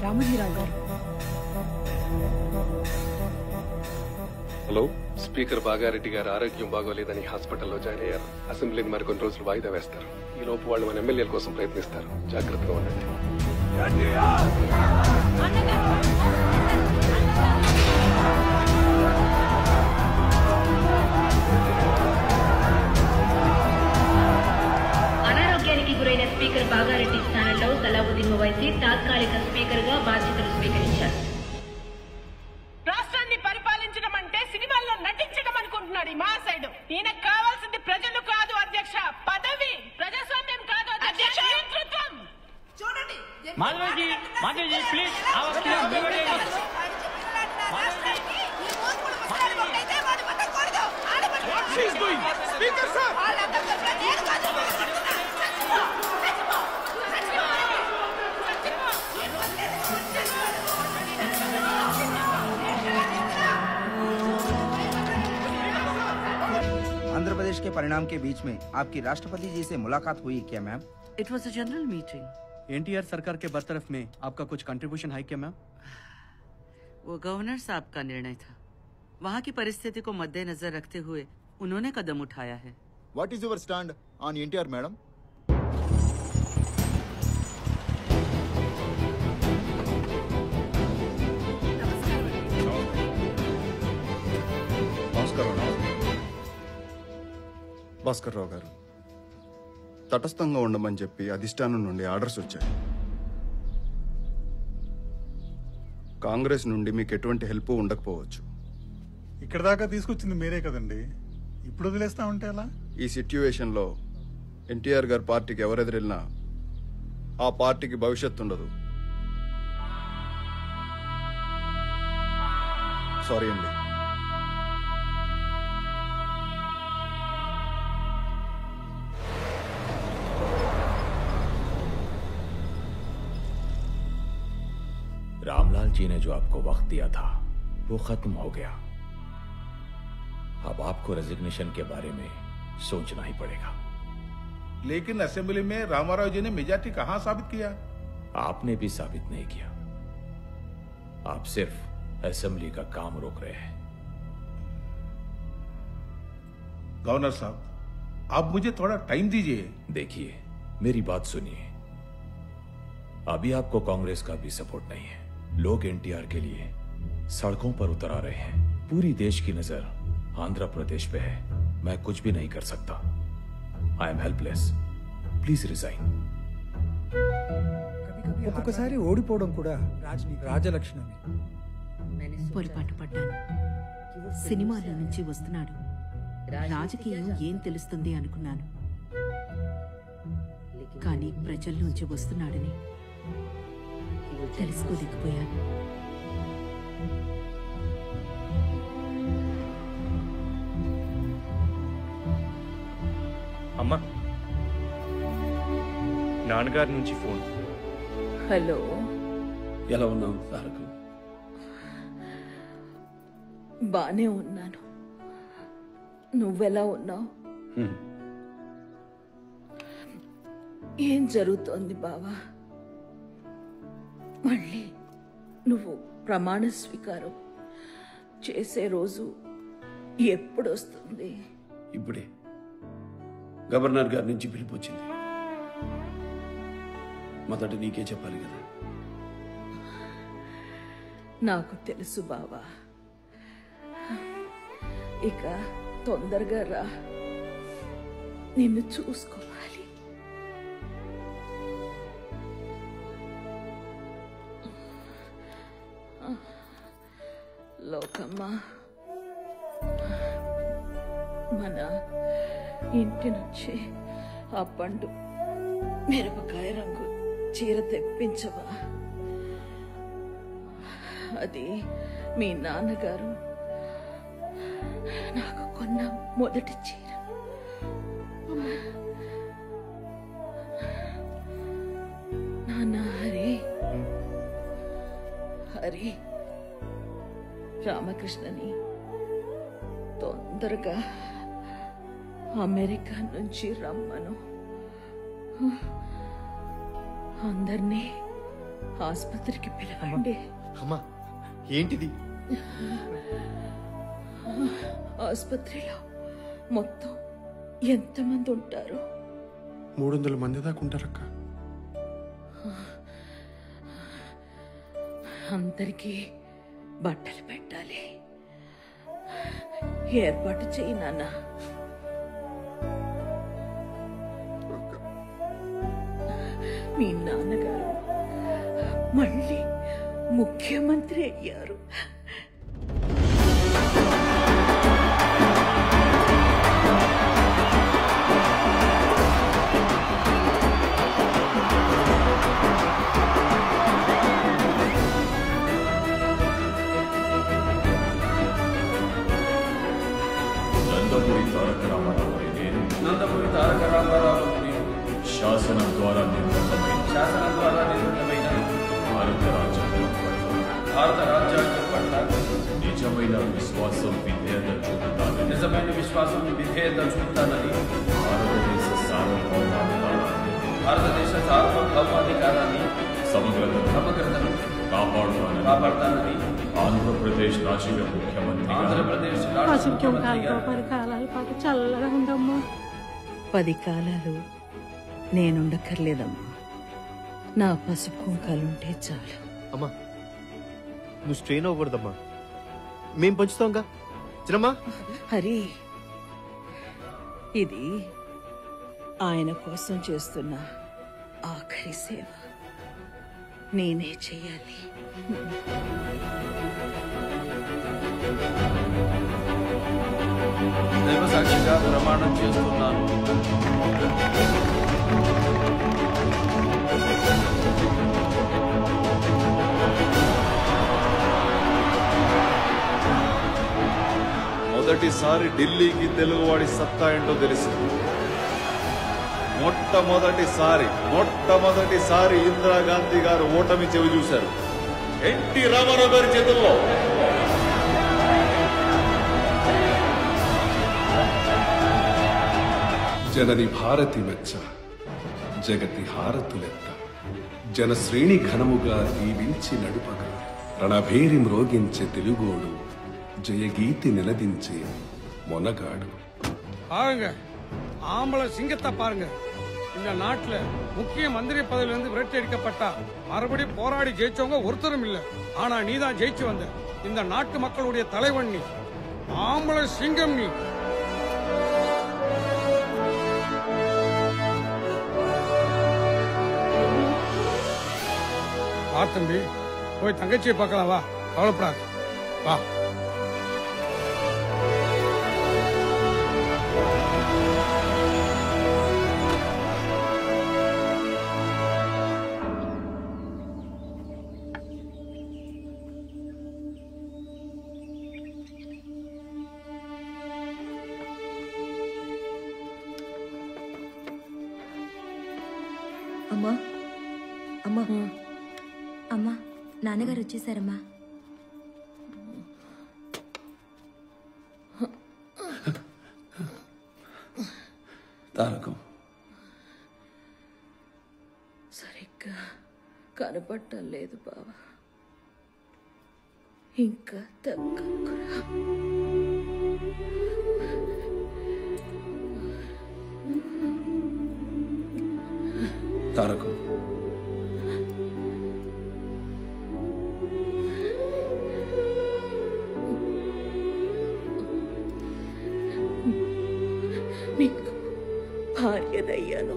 [SPEAKER 2] రామజీరావు గారు.
[SPEAKER 8] హలో, స్పీకర్ బాగారెడ్డి గారు ఆరోగ్యం బాగోలేదని హాస్పిటల్లో జాయిన్ అయ్యారు. అసెంబ్లీని మరికొన్ని రోజులు వాయిదా వేస్తారు. ఈ లోపు వాళ్ళు మన ఎమ్మెల్యేల కోసం ప్రయత్నిస్తారు. జాగ్రత్తగా ఉండండి.
[SPEAKER 9] అనారోగ్యానికి గురైన స్పీకర్ బాగారెడ్డి స్థానంలో సలావుద్దీన్ ఓవైసీ తాత్కాలిక స్పీకర్ గా బాధ్యతలు స్వీకరించారు.
[SPEAKER 25] రాష్ట్రాన్ని పరిపాలించడం అంటే సినిమాల్లో నటించడం అనుకుంటున్నాడు ఈ మహాశయుడు. ఈయనకు కావాల్సింది ప్రజలు కాదు అధ్యక్ష, పదవి. ప్రజాస్వామ్యం కాదు అధ్యక్ష, నేతృత్వం. చూడండి
[SPEAKER 18] మాధవజీ, మాధవజీ ప్లీజ్
[SPEAKER 15] आंध्र प्रदेश के परिणाम के बीच में आपकी राष्ट्रपति जी से मुलाकात हुई क्या ma'am?
[SPEAKER 16] It was a general meeting.
[SPEAKER 20] NTR सरकार के बरतरफ में आपका कुछ कंट्रीब्यूशन है क्या मैम?
[SPEAKER 16] वो गवर्नर साहब का निर्णय था। वहाँ की परिस्थिति को मद्देनजर रखते हुए उन्होंने कदम उठाया है।
[SPEAKER 21] What is your stand on NTR, madam?
[SPEAKER 19] Bhaskar Rao గారు, తటస్థంగా ఉండమని చెప్పి అధిష్టానం నుండి ఆర్డర్స్ వచ్చాయి. కాంగ్రెస్ నుండి మీకు ఎటువంటి హెల్ప్ ఉండకపోవచ్చు.
[SPEAKER 10] ఇక్కడ దాకా తీసుకొచ్చింది మీరే కదండి, ఇప్పుడు వదిలేస్తామంటే ఎలా?
[SPEAKER 19] ఈ సిట్యువేషన్లో ఎన్టీఆర్ గారి పార్టీకి ఎవరెదిరిల్లినా ఆ పార్టీకి భవిష్యత్తు ఉండదు. సారీ అండి.
[SPEAKER 22] रामलाल जी ने जो आपको वक्त दिया था वो खत्म हो गया। अब आपको रेजिग्नेशन के बारे में सोचना ही पड़ेगा।
[SPEAKER 6] लेकिन असेंबली में रामाराव जी ने मेजॉरिटी कहां साबित किया?
[SPEAKER 22] आपने भी साबित नहीं किया। आप सिर्फ असेंबली का काम रोक रहे हैं।
[SPEAKER 6] गवर्नर साहब, आप मुझे थोड़ा टाइम दीजिए।
[SPEAKER 22] देखिए, मेरी बात सुनिए। अभी आपको कांग्रेस का भी सपोर्ट नहीं है। लोग एनटीआर के लिए सड़कों पर उतर आ रहे हैं। पूरी देश की नजर आंध्र प्रदेश पे है। मैं कुछ भी नहीं कर सकता। I am helpless. Please resign.
[SPEAKER 23] ఒక్కొక్కసారి ఓడిపోవడం కూడా రాజలక్షణమే.
[SPEAKER 29] పొరపాటు పడ్డాను. సినిమాల నుంచి వస్తున్నాడు, రాజకీయం ఏం తెలుస్తుంది అనుకున్నాను. కానీ ప్రజల నుంచి వస్తున్నాడని తెలుసుకోలేకపోయాను.
[SPEAKER 20] అమ్మా, నాన్నగారి నుంచి ఫోన్.
[SPEAKER 25] హలో,
[SPEAKER 3] ఎలా ఉన్నావు తారక?
[SPEAKER 25] బానే ఉన్నాను. నువ్వెలా ఉన్నావు? ఏం జరుగుతోంది బావా? మళ్ళీ నువ్వు ప్రమాణ స్వీకారం చేసే రోజు ఎప్పుడొస్తుంది?
[SPEAKER 3] ఇప్పుడే గవర్నర్ గారి నుంచి పిలుపు వచ్చింది. మొదట నీకే చెప్పాలి కదా.
[SPEAKER 25] నాకు తెలుసు బావా. ఇక తొందరగా రా, నిన్ను చూసుకోవాలి. లోకమ్మా, మన ఇంటి నుంచి ఆ పండు మిరపకాయ రంగు చీర తెప్పించవా? అది మీ నాన్నగారు నాకు కొన్న మొదటి చీర. నాన్న హరి రామకృష్ణని తొందరగా అమెరికా నుంచి రమ్మను. అందరినీ ఆసుపత్రికి పిలవండి.
[SPEAKER 1] అమ్మా ఏంటిది?
[SPEAKER 25] ఆసుపత్రిలో మొత్తం ఎంతమంది ఉంటారు?
[SPEAKER 28] 300 మంది దాకా ఉంటారక్క.
[SPEAKER 25] అందరికీ బట్టలు పెట్టాలి. ఏర్పాటు చేయి నాన్న. మీ నాన్నగారు మళ్ళీ ముఖ్యమంత్రి అయ్యారు.
[SPEAKER 22] నందమూరి తారక రామారావు శాసనం ద్వారా నిర్మితమైన భారత రాజ్యాంగం పట్ల నిజమైన విశ్వాసం విధేయత చూపుతానని భారతదేశ సార్వభౌమాధికారాన్ని సమగ్రతను కాపాడుతానని ఆంధ్రప్రదేశ్ రాష్ట్ర
[SPEAKER 2] పరికాలాల పాటు చల్లగా ఉండమ్మా.
[SPEAKER 25] 10 కాలాలు నేనుండక్కర్లేదమ్మా. నా పసుపు కుంకాలుంటే చాలు.
[SPEAKER 1] అమ్మా నువ్వు స్ట్రెయిన్ అవ్వకూడదమ్మా. మేం పంచుతాంగా చిన్నమ్మా.
[SPEAKER 25] హరి, ఇది ఆయన కోసం చేస్తున్న ఆఖరి సేవ. నేనే చెయ్యాలి.
[SPEAKER 13] దైవ సాక్షిగా ప్రమాణం చేస్తున్నాను. మొదటిసారి ఢిల్లీకి తెలుగువాడి సత్తా ఏంటో తెలిసింది. మొట్టమొదటిసారి ఇందిరాగాంధీ గారు ఓటమి చెవి చూశారు. ఎన్టీ రామారావు గారి చేతుల్లో.
[SPEAKER 8] జనని భారతి మెచ్చ జగతి హారతులెత్త జనశ్రేణి ఘనముగా దీవించి నడుపగా రణభేరి మ్రోగించే తెలుగోడు జయగీతి నిలదించే మొనగాడు.
[SPEAKER 4] பாருங்க ஆம்பளை சிங்கத்தை பாருங்க. இந்த நாட்டுல முக்கிய மந்திரி பதவியிலிருந்து விரட்டி அடிக்கப்பட்டா மறுபடியும் போராடி ஜெயிச்சவங்க ஒருத்தரும் இல்ல. ஆனா நீதான் ஜெயிச்சு வந்த. இந்த நாட்டு மக்களுடைய தலைவன் நீ. ஆம்பளை சிங்கம் நீ. வா தம்பி, போய் தங்கச்சியை பார்க்கலாம். வா, கவலைப்படாது. வா.
[SPEAKER 5] అమ్మా అమ్మా అమ్మా, నాన్నగారు వచ్చేసారమ్మా.
[SPEAKER 13] తారకం
[SPEAKER 25] సరిగ్గా కనపడటం లేదు బావా. ఇంకా దగ్గరకురా.
[SPEAKER 13] తారకం
[SPEAKER 25] నీకు భార్యదయ్యాను.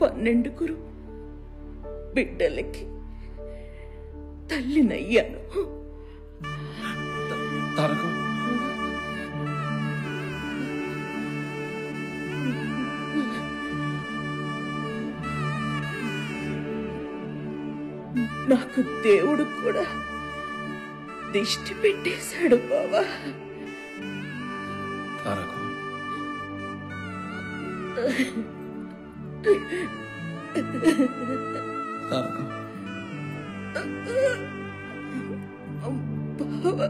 [SPEAKER 25] 12 బిడ్డలకి తల్లినయ్యాను.
[SPEAKER 13] తారకం
[SPEAKER 7] నాకు దేవుడు కూడా దిష్టి పెట్టేశాడు బావా.
[SPEAKER 13] తారకం తారకం
[SPEAKER 7] బావా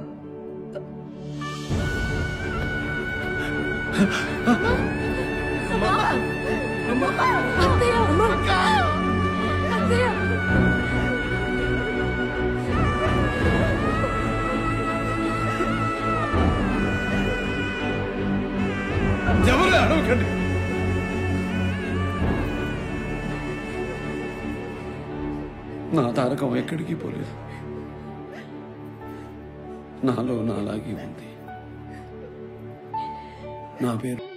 [SPEAKER 4] ఎవరు అడవకండి.
[SPEAKER 13] నా తారకం ఎక్కడికి పోలేదు, నాలో నాలాగే ఉంది. నా పేరు